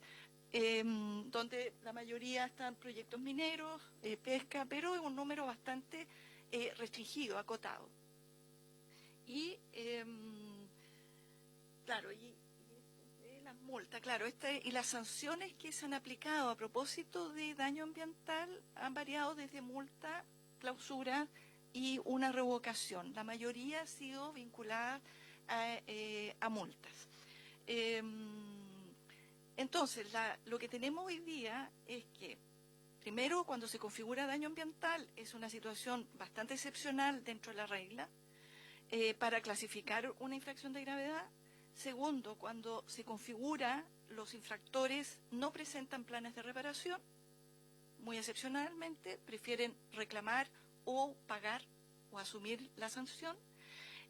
donde la mayoría están proyectos mineros, pesca, pero es un número bastante restringido, acotado. Y claro, las multas, claro, y las sanciones que se han aplicado a propósito de daño ambiental han variado desde multa, clausura y una revocación. La mayoría ha sido vinculada a multas. Entonces, lo que tenemos hoy día es que, primero, cuando se configura daño ambiental, es una situación bastante excepcional dentro de la regla para clasificar una infracción de gravedad. Segundo, cuando se configura, los infractores no presentan planes de reparación, muy excepcionalmente, prefieren reclamar o pagar o asumir la sanción.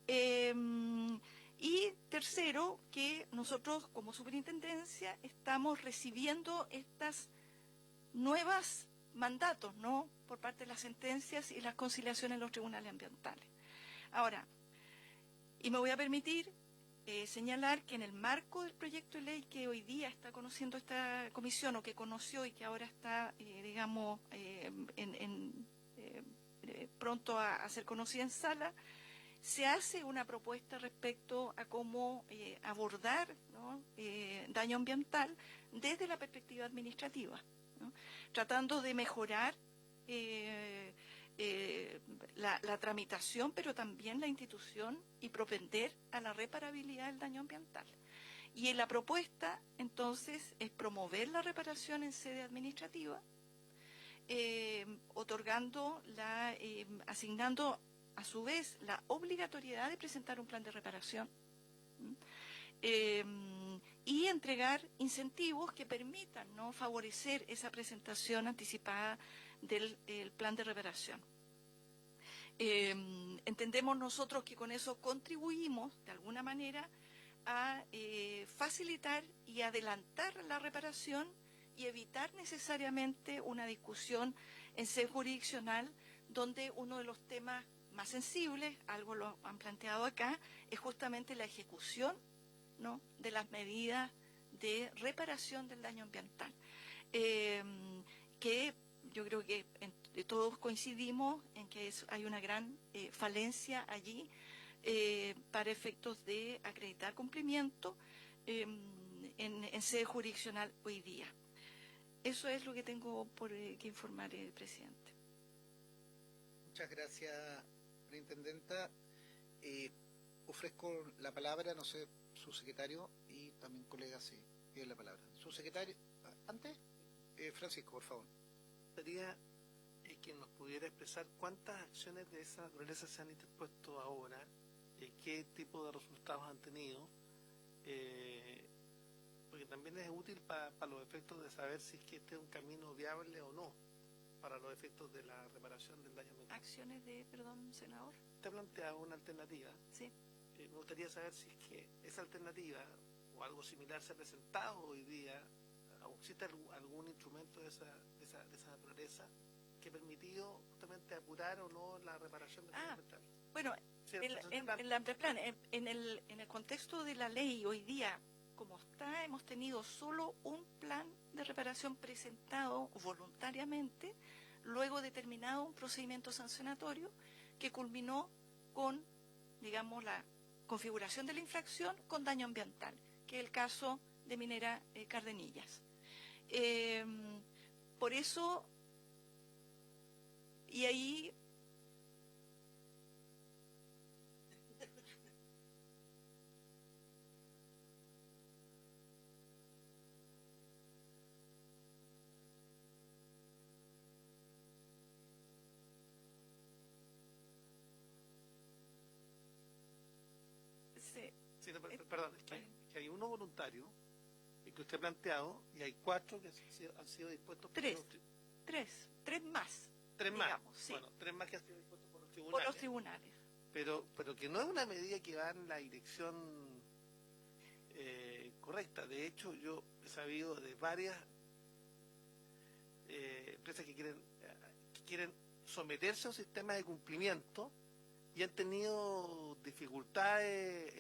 Y tercero, que nosotros como superintendencia estamos recibiendo estas nuevas mandatos, ¿no?, por parte de las sentencias y las conciliaciones en los tribunales ambientales. Ahora, y me voy a permitir señalar que en el marco del proyecto de ley que hoy día está conociendo esta comisión, o que conoció y que ahora está, digamos, pronto a ser conocida en sala, se hace una propuesta respecto a cómo abordar, ¿no?, daño ambiental desde la perspectiva administrativa, ¿no?, tratando de mejorar la tramitación, pero también la institución, y propender a la reparabilidad del daño ambiental. Y en la propuesta, entonces, es promover la reparación en sede administrativa, asignando a su vez la obligatoriedad de presentar un plan de reparación, y entregar incentivos que permitan, ¿no?, favorecer esa presentación anticipada del plan de reparación. Entendemos nosotros que con eso contribuimos de alguna manera a facilitar y adelantar la reparación y evitar necesariamente una discusión en sede jurisdiccional donde uno de los temas más sensibles, algo lo han planteado acá, es justamente la ejecución, ¿no?, de las medidas de reparación del daño ambiental. Que yo creo que todos coincidimos en que hay una gran falencia allí para efectos de acreditar cumplimiento en sede jurisdiccional hoy día. Eso es lo que tengo que informar, presidente. Muchas gracias, Intendenta. Ofrezco la palabra, no sé, subsecretario y también colega, si pide la palabra. Subsecretario, antes, Francisco, por favor. Sería que nos pudiera expresar cuántas acciones de esa naturaleza se han interpuesto ahora, qué tipo de resultados han tenido, porque también es útil para los efectos de saber si es que este es un camino viable o no, para los efectos de la reparación del daño ambiental. Acciones de, perdón, senador. Te ha planteado una alternativa. Sí. Me gustaría saber si es que esa alternativa o algo similar se ha presentado hoy día, o existe algún instrumento de esa naturaleza que ha permitido justamente apurar o no la reparación del daño ambiental. Bueno, en el contexto de la ley hoy día, como está, hemos tenido solo un plan de reparación presentado voluntariamente, luego determinado un procedimiento sancionatorio que culminó con, digamos, la configuración de la infracción con daño ambiental, que es el caso de Minera Cardenillas. Por eso, y ahí... Sí, no, perdón, es que hay uno voluntario que usted ha planteado y hay 4 que han sido dispuestos por Tres más. Tres más. Digamos, sí. Bueno, 3 más que han sido dispuestos por los tribunales. Por los tribunales. Pero que no es una medida que va en la dirección correcta. De hecho, yo he sabido de varias empresas que quieren someterse a un sistema de cumplimiento y han tenido dificultades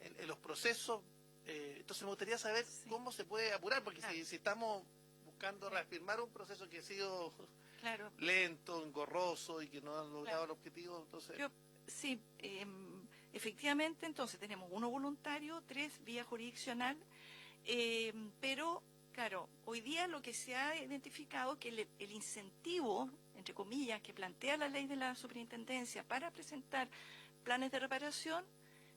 en los procesos. Entonces me gustaría saber cómo se puede apurar, porque si estamos buscando reafirmar un proceso que ha sido lento, engorroso y que no ha logrado el objetivo, entonces... Sí, efectivamente, entonces tenemos 1 voluntario, 3 vía jurisdiccional, pero, claro, hoy día lo que se ha identificado es que el incentivo, entre comillas, que plantea la ley de la superintendencia para presentar planes de reparación,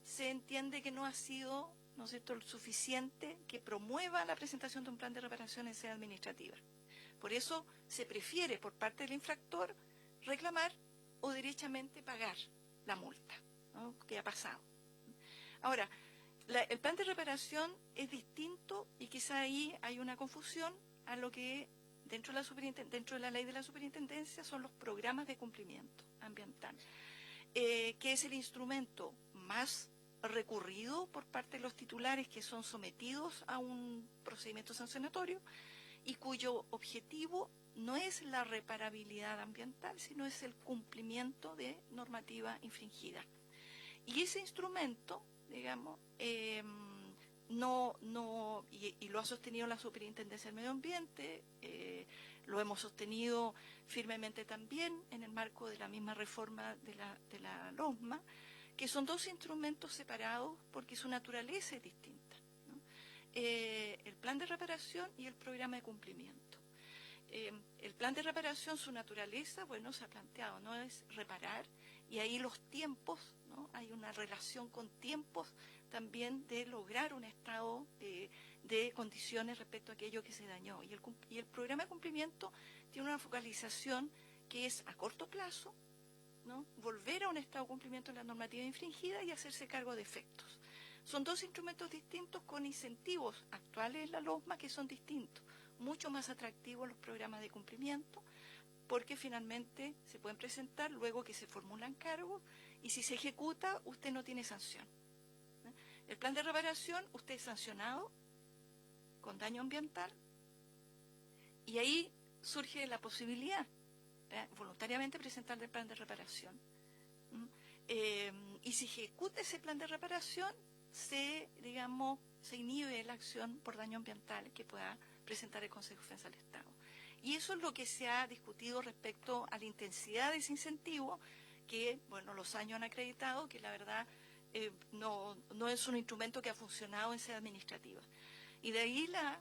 se entiende que no ha sido, ¿no es cierto?, lo suficiente que promueva la presentación de un plan de reparación en sede administrativa. Por eso se prefiere, por parte del infractor, reclamar o derechamente pagar la multa, ¿no?, que ha pasado. Ahora, el plan de reparación es distinto y quizá ahí hay una confusión a lo que dentro de la ley de la superintendencia son los programas de cumplimiento ambiental, que es el instrumento más recurrido por parte de los titulares que son sometidos a un procedimiento sancionatorio y cuyo objetivo no es la reparabilidad ambiental, sino es el cumplimiento de normativa infringida. Y ese instrumento, digamos, y lo ha sostenido la Superintendencia del Medio Ambiente, lo hemos sostenido firmemente también en el marco de la misma reforma de la LOSMA, que son 2 instrumentos separados porque su naturaleza es distinta, ¿no? El plan de reparación y el programa de cumplimiento. El plan de reparación, su naturaleza, bueno, se ha planteado, no es reparar, y ahí los tiempos, ¿no?, hay una relación con tiempos también de lograr un estado de condiciones respecto a aquello que se dañó. Y el programa de cumplimiento tiene una focalización que es a corto plazo, ¿no?, volver a un estado de cumplimiento de la normativa infringida y hacerse cargo de efectos. Son 2 instrumentos distintos con incentivos actuales en la LOSMA que son distintos, mucho más atractivos los programas de cumplimiento, porque finalmente se pueden presentar luego que se formulan cargos y si se ejecuta usted no tiene sanción. El plan de reparación, usted es sancionado con daño ambiental Y ahí surge la posibilidad, voluntariamente presentar el plan de reparación. Y si ejecuta ese plan de reparación, se inhibe la acción por daño ambiental que pueda presentar el Consejo de Defensa del Estado. Y eso es lo que se ha discutido respecto a la intensidad de ese incentivo, que, bueno, los años han acreditado que la verdad no es un instrumento que ha funcionado en sede administrativa. Y de ahí la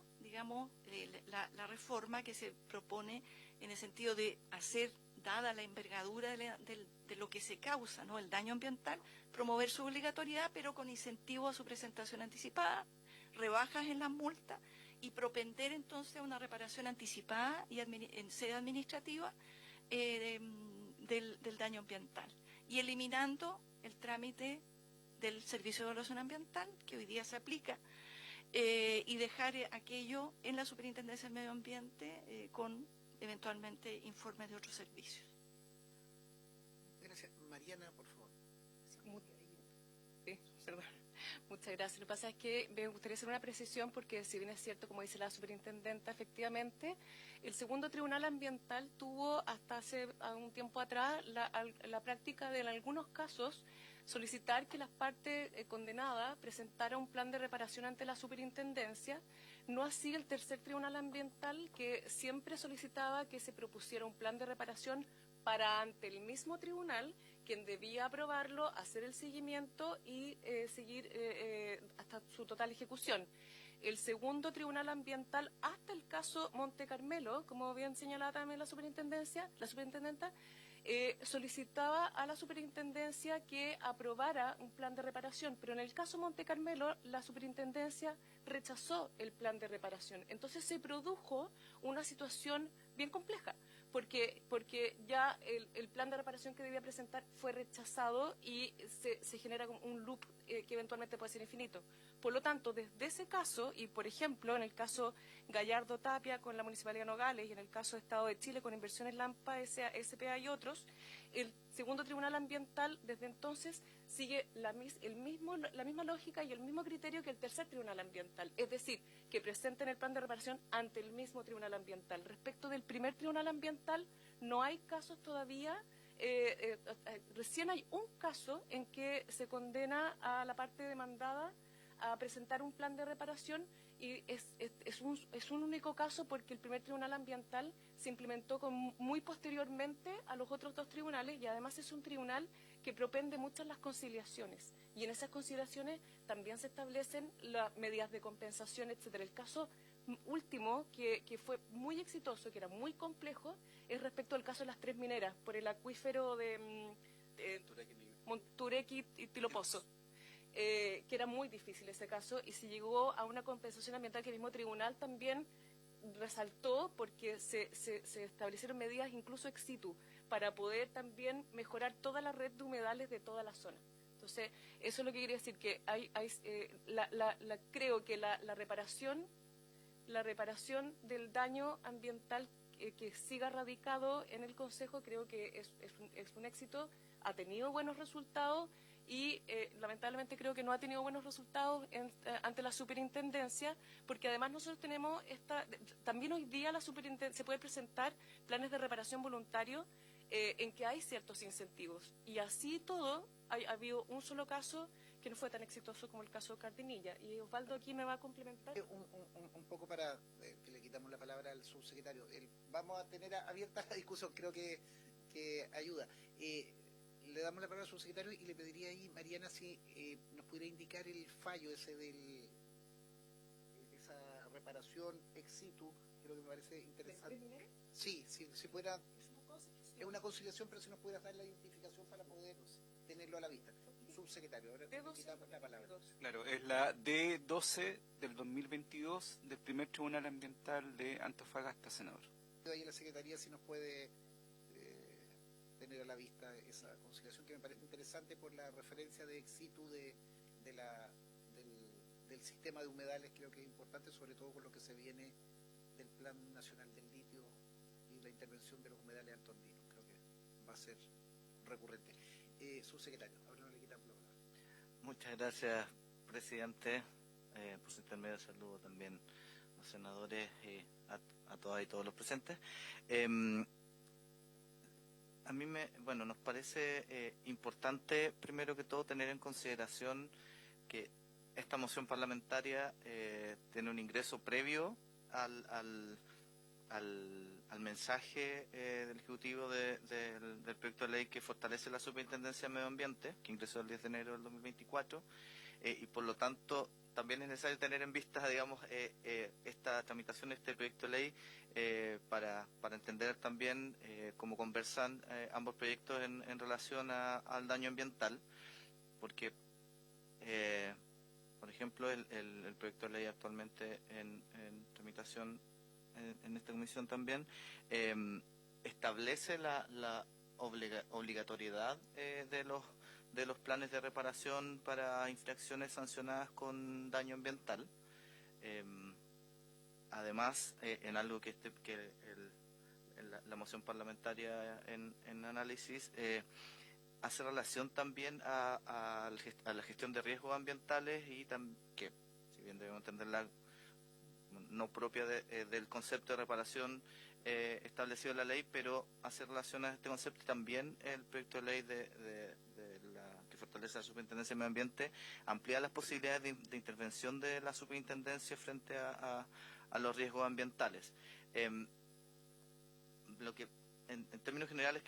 reforma que se propone en el sentido de hacer, dada la envergadura de lo que se causa, ¿no?, el daño ambiental, promover su obligatoriedad, pero con incentivo a su presentación anticipada, rebajas en las multas y propender entonces a una reparación anticipada y en sede administrativa del daño ambiental, y eliminando el trámite del Servicio de Evaluación Ambiental, que hoy día se aplica, y dejar aquello en la Superintendencia del Medio Ambiente con eventualmente informes de otros servicios. Gracias. Mariana, por favor. Sí, perdón. Muchas gracias. Lo que pasa es que me gustaría hacer una precisión porque, si bien es cierto, como dice la superintendenta, efectivamente, el segundo tribunal ambiental tuvo hasta hace un tiempo atrás la práctica de, en algunos casos, solicitar que las partes condenadas presentaran un plan de reparación ante la superintendencia, no así el tercer tribunal ambiental, que siempre solicitaba que se propusiera un plan de reparación para ante el mismo tribunal, quien debía aprobarlo, hacer el seguimiento y seguir hasta su total ejecución. El segundo tribunal ambiental, hasta el caso Monte Carmelo, como bien señalaba también la superintendenta, solicitaba a la superintendencia que aprobara un plan de reparación, pero en el caso Monte Carmelo la superintendencia rechazó el plan de reparación. Entonces se produjo una situación bien compleja, porque ya el plan de reparación que debía presentar fue rechazado y se genera un loop que eventualmente puede ser infinito. Por lo tanto, desde ese caso, y por ejemplo, en el caso Gallardo Tapia con la Municipalidad de Nogales y en el caso Estado de Chile con Inversiones Lampa, SPA y otros, el segundo tribunal ambiental desde entonces sigue la misma lógica y el mismo criterio que el tercer tribunal ambiental, es decir, que presenten el plan de reparación ante el mismo tribunal ambiental. Respecto del primer tribunal ambiental, no hay casos todavía. Recién hay un caso en que se condena a la parte demandada a presentar un plan de reparación, y es un único caso porque el primer tribunal ambiental se implementó muy posteriormente a los otros dos tribunales, y además es un tribunal que propende muchas las conciliaciones, y en esas conciliaciones también se establecen las medidas de compensación, etcétera. El caso último que fue muy exitoso, que era muy complejo, es respecto al caso de las tres mineras por el acuífero de Monturequi y Tilopozo. Que era muy difícil ese caso, y se llegó a una compensación ambiental que el mismo tribunal también resaltó, porque se establecieron medidas incluso ex situ para poder también mejorar toda la red de humedales de toda la zona. Entonces, eso es lo que quería decir, que creo que la reparación del daño ambiental que siga radicado en el Consejo, creo que es un éxito, ha tenido buenos resultados, y lamentablemente creo que no ha tenido buenos resultados ante la superintendencia, porque además nosotros tenemos también hoy día la superintendencia se puede presentar planes de reparación voluntario en que hay ciertos incentivos, y así todo ha habido un solo caso que no fue tan exitoso como el caso de Cardinilla, y Osvaldo aquí me va a complementar. Un poco para que le quitamos la palabra al subsecretario. Vamos a tener abierta la discusión, creo que ayuda. Le damos la palabra al subsecretario y le pediría ahí, Mariana, si nos pudiera indicar el fallo ese esa reparación ex situ, creo que me parece interesante. Sí, si pudiera, es una conciliación, pero si nos pudieras dar la identificación para poder tenerlo a la vista. Subsecretario, ahora le quitamos la palabra. Claro, es la D12 del 2022 del primer tribunal ambiental de Antofagasta, senador. Ahí en la Secretaría si nos puede tener a la vista esa conciliación, que me parece interesante por la referencia de ex situ del sistema de humedales. Creo que es importante, sobre todo con lo que se viene del Plan Nacional del Litio y la intervención de los humedales antondinos. Creo que va a ser recurrente. Subsecretario, ahora no le quitamos la palabra. Muchas gracias, presidente. Por su intermedio saludo también a los senadores, a todas y todos los presentes. A mí nos parece importante, primero que todo, tener en consideración que esta moción parlamentaria tiene un ingreso previo al mensaje del Ejecutivo del proyecto de ley que fortalece la Superintendencia de Medio Ambiente, que ingresó el 10 de enero del 2024, y por lo tanto también es necesario tener en vista, digamos, esta tramitación de este proyecto de ley para entender también cómo conversan ambos proyectos en relación al daño ambiental, porque, por ejemplo, el proyecto de ley actualmente en tramitación en esta comisión también establece la obligatoriedad de los planes de reparación para infracciones sancionadas con daño ambiental. Además, en algo que la moción parlamentaria en análisis hace relación también a la gestión de riesgos ambientales y que, si bien debemos entenderla no propia del concepto de reparación establecido en la ley, pero hace relación a este concepto y también el proyecto de ley que fortalece la Superintendencia de Medio Ambiente amplía las posibilidades de intervención de la Superintendencia frente a los riesgos ambientales. Lo que en términos generales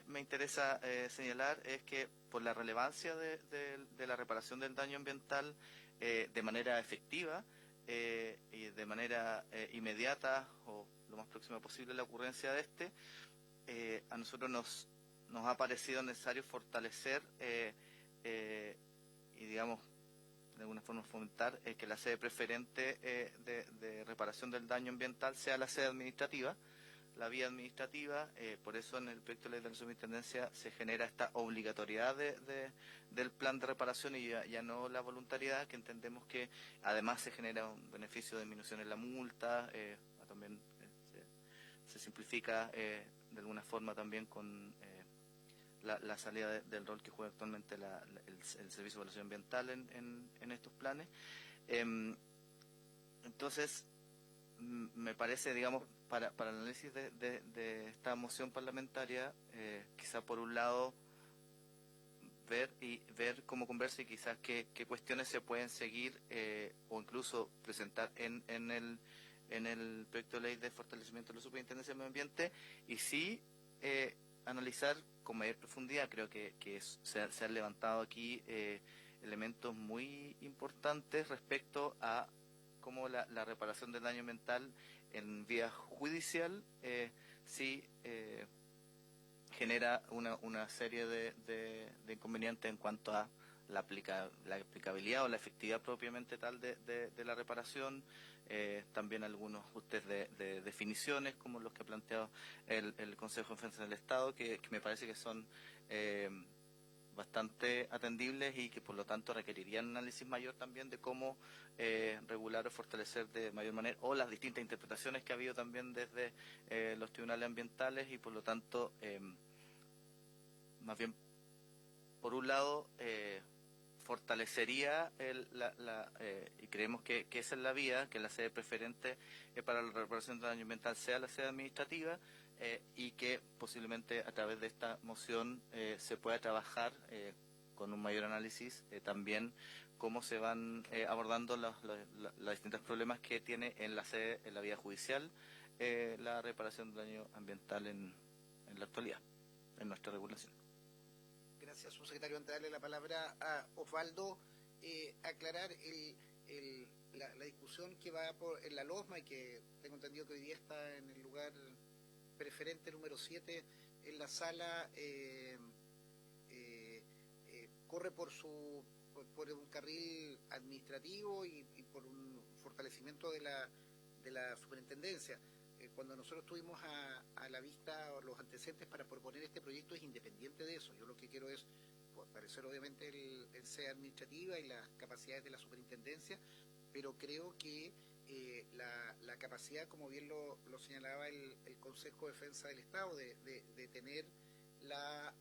me interesa señalar es que por la relevancia de la reparación del daño ambiental de manera efectiva y de manera inmediata o lo más próxima posible a la ocurrencia de a nosotros nos ha parecido necesario fortalecer y, digamos, de alguna forma fomentar que la sede preferente de reparación del daño ambiental sea la sede administrativa, la vía administrativa. Por eso en el proyecto de ley de la Superintendencia se genera esta obligatoriedad del plan de reparación y ya no la voluntariedad, que entendemos que además se genera un beneficio de disminución en la multa, también se simplifica de alguna forma también con la salida del rol que juega actualmente el Servicio de Evaluación Ambiental en estos planes. Entonces, me parece, digamos, para el análisis de esta moción parlamentaria, quizá por un lado ver cómo conversa y quizás qué cuestiones se pueden seguir o incluso presentar en el proyecto de ley de fortalecimiento de la Superintendencia de Medio Ambiente, y sí analizar con mayor profundidad. Creo que se han levantado aquí elementos muy importantes respecto a cómo la reparación del daño ambiental en vía judicial sí genera una serie de inconvenientes en cuanto a la aplicabilidad o la efectividad propiamente tal de la reparación. También algunos ajustes de definiciones, como los que ha planteado el Consejo de Defensa del Estado, que me parece que son bastante atendibles y que por lo tanto requerirían un análisis mayor también de cómo regular o fortalecer de mayor manera, o las distintas interpretaciones que ha habido también desde los tribunales ambientales, y por lo tanto más bien por un lado fortalecería y creemos que esa es la vía, que la sede preferente para la reparación del daño ambiental sea la sede administrativa, y que posiblemente a través de esta moción se pueda trabajar con un mayor análisis también cómo se van abordando los distintos problemas que tiene en la vía judicial la reparación del daño ambiental en la actualidad, en nuestra regulación. Gracias, subsecretario. Antes de darle la palabra a Osvaldo, aclarar la discusión que va en la LOSMA y que tengo entendido que hoy día está en el lugar preferente número 7 en la sala, corre por un carril administrativo y por un fortalecimiento de la superintendencia. Cuando nosotros tuvimos a la vista los antecedentes para proponer este proyecto, es independiente de eso. Yo lo que quiero es fortalecer obviamente el sede administrativa y las capacidades de la superintendencia, pero creo que la capacidad, como bien lo señalaba el Consejo de Defensa del Estado, de tener la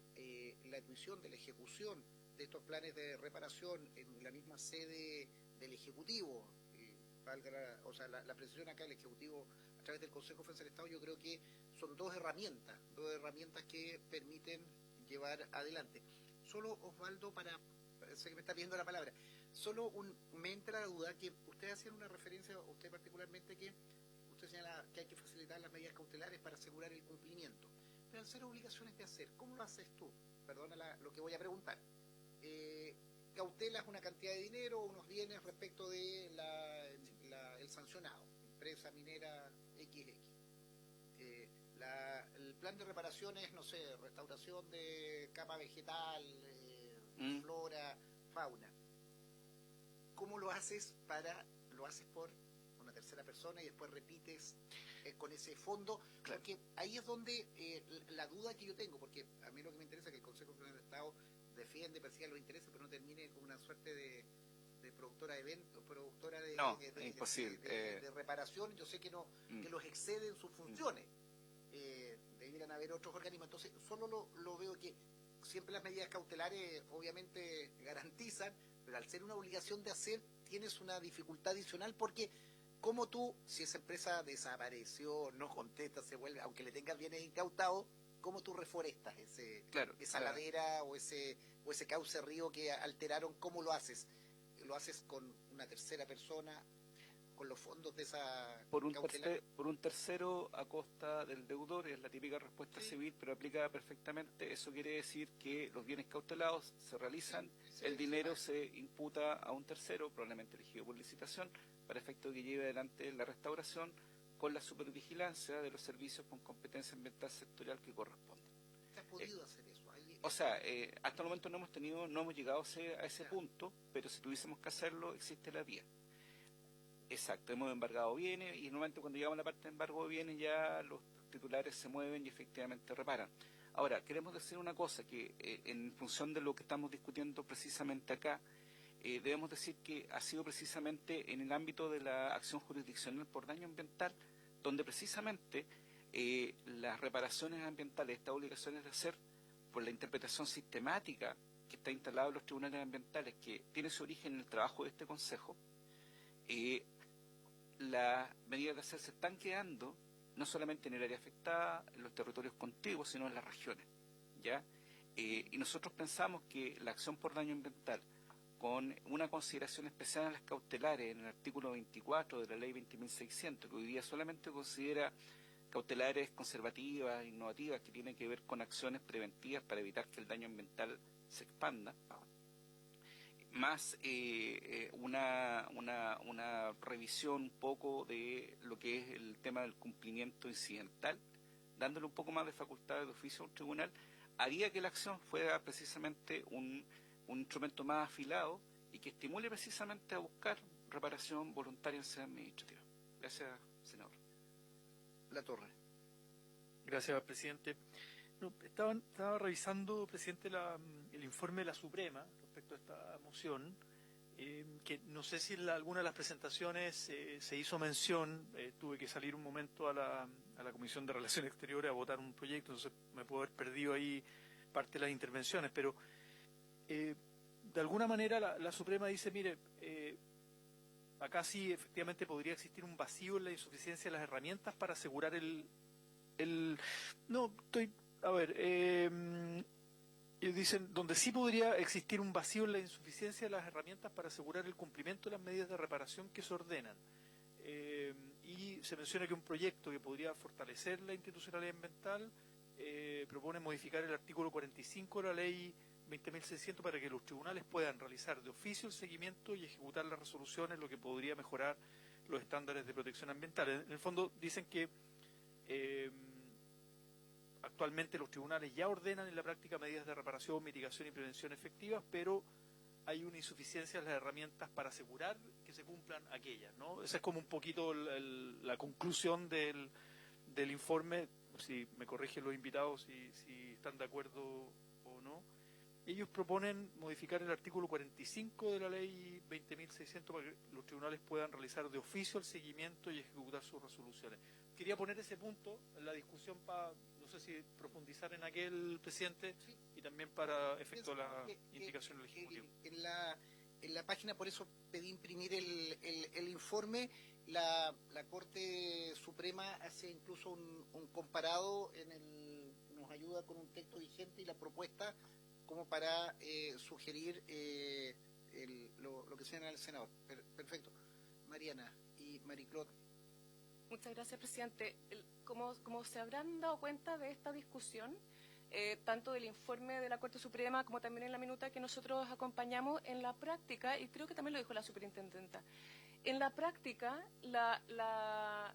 admisión de la ejecución de estos planes de reparación en la misma sede del Ejecutivo, la precisión acá, el Ejecutivo través del Consejo de Defensa del Estado, yo creo que son dos herramientas que permiten llevar adelante. Solo, Osvaldo, sé que me está pidiendo la palabra, me entra la duda que ustedes hacían una referencia, usted particularmente, que usted señala que hay que facilitar las medidas cautelares para asegurar el cumplimiento. Pero al ser obligaciones de hacer, ¿cómo lo haces tú? Perdona lo que voy a preguntar. Cautelas una cantidad de dinero, unos bienes respecto de el sancionado, empresa minera XX. El plan de reparaciones, no sé, restauración de capa vegetal, flora, fauna. ¿Cómo lo haces lo haces por una tercera persona y después repites con ese fondo? Claro. Porque ahí es donde la duda que yo tengo, porque a mí lo que me interesa es que el Consejo Federal del Estado defiende, persiga los intereses, pero no termine como una suerte de productora de eventos, productora imposible. De reparación. Yo sé que que los exceden sus funciones. Debieran haber otros organismos. Entonces, solo lo veo que siempre las medidas cautelares obviamente garantizan, pero al ser una obligación de hacer, tienes una dificultad adicional, porque como tú, si esa empresa desapareció, no contesta, se vuelve, aunque le tengas bienes incautados, ¿cómo tú reforestas esa ladera o ese cauce río que alteraron? ¿Cómo lo haces? ¿Lo haces con una tercera persona, con los fondos de esa por un tercero a costa del deudor? Es la típica respuesta civil, pero aplica perfectamente. Eso quiere decir que los bienes cautelados se realizan, el dinero se imputa a un tercero, probablemente elegido por licitación, para efecto de que lleve adelante la restauración con la supervigilancia de los servicios con competencia ambiental sectorial que corresponde. ¿Te has podido hacer eso? Hasta el momento no hemos llegado a ese punto, pero si tuviésemos que hacerlo, existe la vía. Exacto, hemos embargado bienes y normalmente cuando llegamos a la parte de embargo de bienes ya los titulares se mueven y efectivamente reparan. Ahora, queremos decir una cosa, que en función de lo que estamos discutiendo precisamente acá, debemos decir que ha sido precisamente en el ámbito de la acción jurisdiccional por daño ambiental, donde precisamente las reparaciones ambientales, estas obligaciones de hacer, por la interpretación sistemática que está instalada en los tribunales ambientales, que tiene su origen en el trabajo de este Consejo, las medidas de hacer se están quedando no solamente en el área afectada, en los territorios contiguos, sino en las regiones, ¿ya? Y nosotros pensamos que la acción por daño ambiental, con una consideración especial a las cautelares en el artículo 24 de la ley 20.600, que hoy día solamente considera cautelares conservativas, innovativas, que tienen que ver con acciones preventivas para evitar que el daño ambiental se expanda, más una revisión un poco de lo que es el tema del cumplimiento incidental, dándole un poco más de facultades de oficio a un tribunal, haría que la acción fuera precisamente un instrumento más afilado y que estimule precisamente a buscar reparación voluntaria en sede administrativa. Gracias, senador. La Torre. Gracias, presidente. No, estaba revisando, presidente, el informe de la Suprema respecto a esta moción, que no sé si en alguna de las presentaciones se hizo mención. Tuve que salir un momento a la Comisión de Relaciones Exteriores a votar un proyecto, entonces me puedo haber perdido ahí parte de las intervenciones, pero de alguna manera la Suprema dice, mire, acá sí efectivamente podría existir un vacío en la insuficiencia de las herramientas para asegurar dicen, donde sí podría existir un vacío en la insuficiencia de las herramientas para asegurar el cumplimiento de las medidas de reparación que se ordenan. Y se menciona que un proyecto que podría fortalecer la institucionalidad ambiental propone modificar el artículo 45 de la ley 20.600 para que los tribunales puedan realizar de oficio el seguimiento y ejecutar las resoluciones, lo que podría mejorar los estándares de protección ambiental. En el fondo dicen que actualmente los tribunales ya ordenan en la práctica medidas de reparación, mitigación y prevención efectivas, pero hay una insuficiencia en las herramientas para asegurar que se cumplan aquellas, ¿no? Esa es como un poquito la conclusión del informe. Si me corrigen los invitados si están de acuerdo o no. Ellos proponen modificar el artículo 45 de la ley 20.600 para que los tribunales puedan realizar de oficio el seguimiento y ejecutar sus resoluciones. Quería poner ese punto en la discusión para, no sé si profundizar en aquel, presidente, y también para efecto de la indicación del Ejecutivo. en la página, por eso pedí imprimir el informe. La Corte Suprema hace incluso un comparado, nos ayuda con un texto vigente y la propuesta como para sugerir lo que señala el senador. Perfecto. Mariana y Mariclot. Muchas gracias, presidente. Como se habrán dado cuenta de esta discusión, tanto del informe de la Corte Suprema como también en la minuta que nosotros acompañamos, en la práctica, y creo que también lo dijo la superintendenta, en la práctica la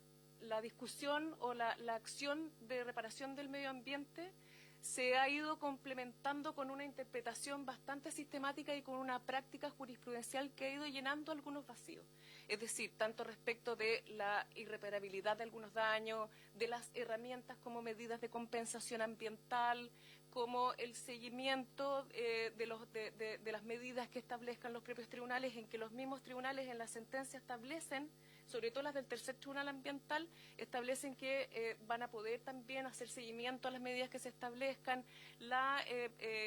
discusión o la acción de reparación del medio ambiente se ha ido complementando con una interpretación bastante sistemática y con una práctica jurisprudencial que ha ido llenando algunos vacíos. Es decir, tanto respecto de la irreparabilidad de algunos daños, de las herramientas como medidas de compensación ambiental, como el seguimiento de las medidas que establezcan los propios tribunales, en que los mismos tribunales en la sentencia establecen, sobre todo las del tercer tribunal ambiental, establecen que van a poder también hacer seguimiento a las medidas que se establezcan, la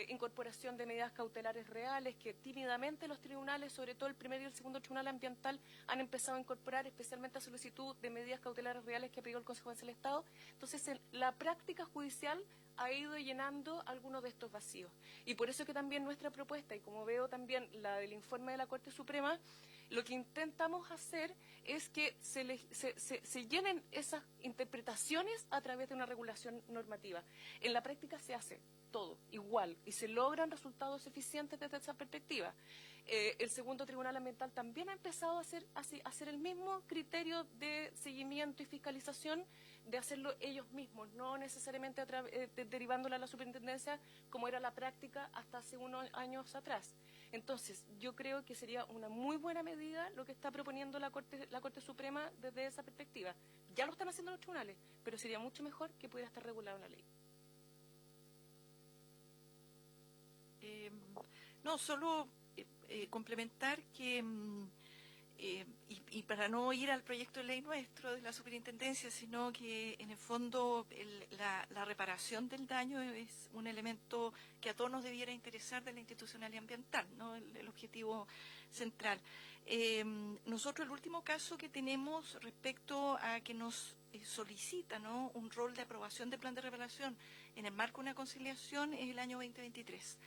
incorporación de medidas cautelares reales que tímidamente los tribunales, sobre todo el primer y el segundo tribunal ambiental, han empezado a incorporar, especialmente a solicitud de medidas cautelares reales que ha pedido el Consejo General del Estado. Entonces, la práctica judicial ha ido llenando algunos de estos vacíos. Y por eso que también nuestra propuesta, y como veo también la del informe de la Corte Suprema, lo que intentamos hacer es que se llenen esas interpretaciones a través de una regulación normativa. En la práctica se hace todo igual y se logran resultados eficientes desde esa perspectiva. El segundo tribunal ambiental también ha empezado a hacer el mismo criterio de seguimiento y fiscalización, de hacerlo ellos mismos, no necesariamente derivándola a la superintendencia como era la práctica hasta hace unos años atrás. Entonces, yo creo que sería una muy buena medida lo que está proponiendo la Corte Suprema desde esa perspectiva. Ya lo están haciendo los tribunales, pero sería mucho mejor que pudiera estar regulado en la ley. No, solo complementar que, y para no ir al proyecto de ley nuestro de la superintendencia, sino que en el fondo la reparación del daño es un elemento que a todos nos debiera interesar de la institucionalidad ambiental, ¿no? El objetivo central. Nosotros el último caso que tenemos respecto a que nos solicita, ¿no?, un rol de aprobación del plan de reparación en el marco de una conciliación es el año 2023.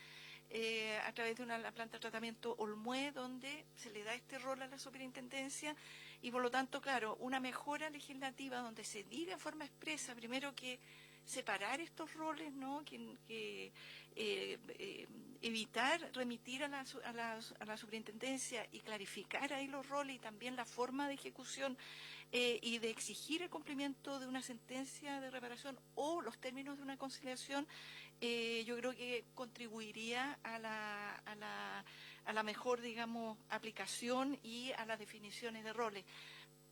A través de la planta de tratamiento Olmué, donde se le da este rol a la superintendencia y por lo tanto, claro, una mejora legislativa donde se diga en forma expresa, primero que separar estos roles, ¿no?, que evitar remitir a la superintendencia y clarificar ahí los roles y también la forma de ejecución y de exigir el cumplimiento de una sentencia de reparación o los términos de una conciliación. Yo creo que contribuiría a la mejor, digamos, aplicación y a las definiciones de roles.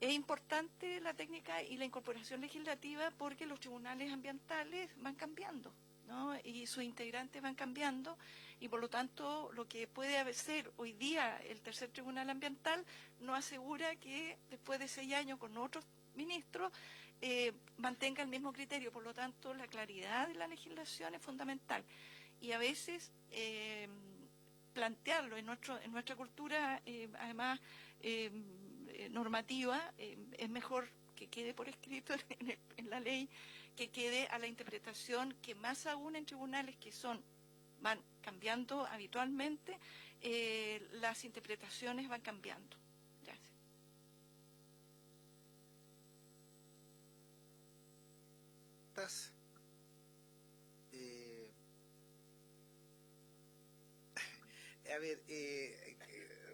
Es importante la técnica y la incorporación legislativa porque los tribunales ambientales van cambiando, ¿no?, y sus integrantes van cambiando y por lo tanto lo que puede ser hoy día el tercer tribunal ambiental no asegura que después de 6 años con otros ministros mantenga el mismo criterio. Por lo tanto, la claridad de la legislación es fundamental y a veces plantearlo en nuestra cultura, además normativa, es mejor que quede por escrito en la ley, que quede a la interpretación, que más aún en tribunales que van cambiando habitualmente, las interpretaciones van cambiando. Gracias. A ver,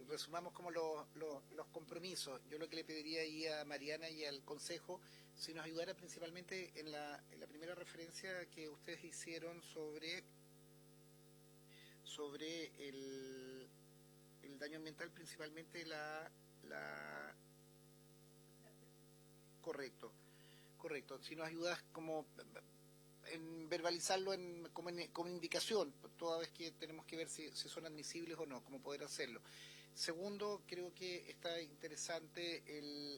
resumamos como los compromisos. Yo lo que le pediría ahí a Mariana y al Consejo, si nos ayudara principalmente en la primera referencia que ustedes hicieron sobre el daño ambiental, principalmente Correcto. Si nos ayudas como en verbalizarlo como indicación, toda vez que tenemos que ver si son admisibles o no, cómo poder hacerlo. Segundo, creo que está interesante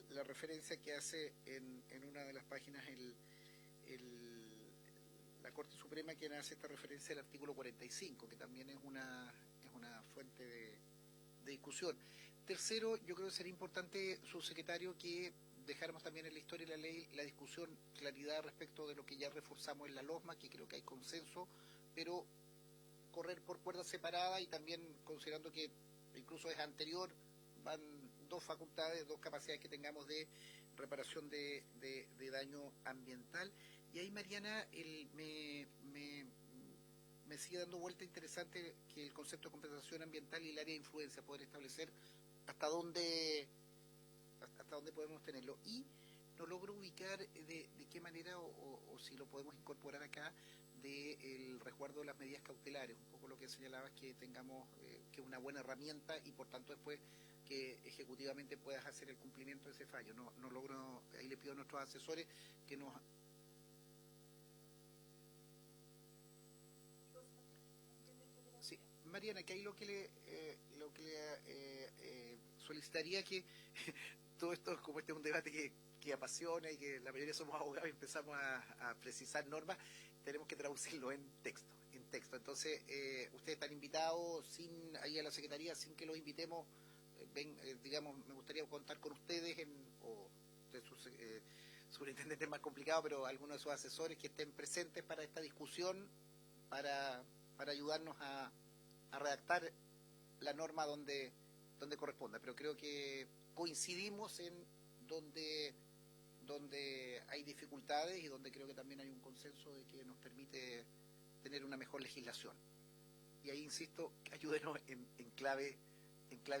la referencia que hace en una de las páginas la Corte Suprema, quien hace esta referencia al artículo 45, que también es una fuente discusión. Tercero, yo creo que sería importante, subsecretario, que dejáramos también en la historia de la ley la discusión, claridad respecto de lo que ya reforzamos en la LOSMA, que creo que hay consenso, pero correr por cuerdas separadas y también considerando que incluso es anterior, van dos facultades, dos capacidades que tengamos de reparación de daño ambiental. Y ahí, Mariana, me sigue dando vuelta interesante que el concepto de compensación ambiental y el área de influencia, poder establecer hasta dónde podemos tenerlo. Y no logro ubicar de qué manera o si lo podemos incorporar acá del resguardo de las medidas cautelares, un poco lo que señalabas, que tengamos que una buena herramienta y por tanto después que ejecutivamente puedas hacer el cumplimiento de ese fallo. No logro, ahí le pido a nuestros asesores que nos... Sí, Mariana, que ahí lo que le solicitaría que todo esto, como este es un debate que apasiona y que la mayoría somos abogados y empezamos a precisar normas, tenemos que traducirlo en texto. Entonces, ustedes están invitados ahí a la Secretaría, sin que los invitemos, digamos, me gustaría contar con ustedes, o de sus superintendentes más complicado, pero algunos de sus asesores que estén presentes para esta discusión, para ayudarnos a redactar la norma donde corresponda. Pero creo que coincidimos en donde hay dificultades y donde creo que también hay un consenso de que nos permite tener una mejor legislación. Y ahí, insisto, ayúdenos en clave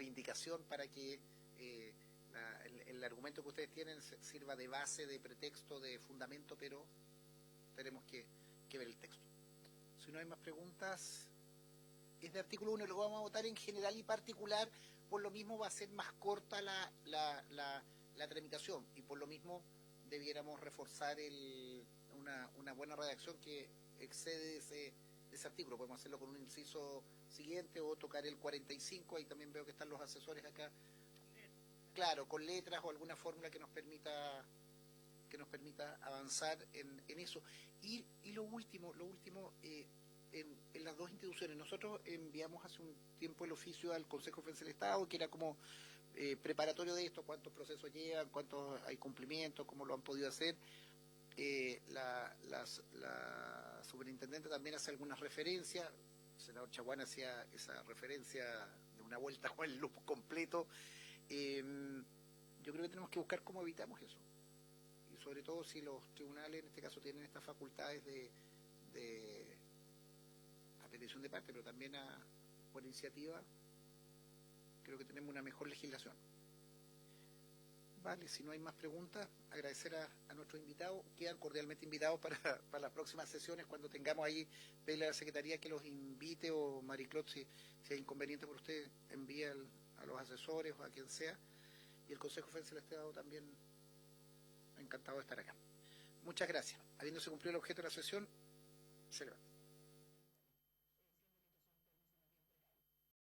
indicación para que el argumento que ustedes tienen sirva de base, de pretexto, de fundamento, pero tenemos que ver el texto. Si no hay más preguntas, es de artículo 1, lo vamos a votar en general y particular, por lo mismo va a ser más corta la tramitación y por lo mismo debiéramos reforzar una buena redacción que excede ese artículo. Podemos hacerlo con un inciso siguiente o tocar el 45, ahí también veo que están los asesores acá. Claro, con letras o alguna fórmula que nos permita avanzar en eso. Y lo último, en las dos instituciones, nosotros enviamos hace un tiempo el oficio al Consejo de Defensa del Estado, que era como preparatorio de esto, cuántos procesos llevan, cuántos hay cumplimientos, cómo lo han podido hacer. La superintendente también hace algunas referencias, el senador Chaguán hacía esa referencia de una vuelta con el loop completo. Yo creo que tenemos que buscar cómo evitamos eso, y sobre todo si los tribunales en este caso tienen estas facultades de a petición de parte, pero también por iniciativa, creo que tenemos una mejor legislación. Vale, si no hay más preguntas, agradecer a nuestros invitados. Quedan cordialmente invitados para las próximas sesiones, cuando tengamos ahí, pedirle a la Secretaría que los invite, o Mariclot, si hay inconveniente por usted, envíe a los asesores o a quien sea. Y el Consejo de Defensa del Estado también, encantado de estar acá. Muchas gracias. Habiéndose cumplido el objeto de la sesión, se levanta.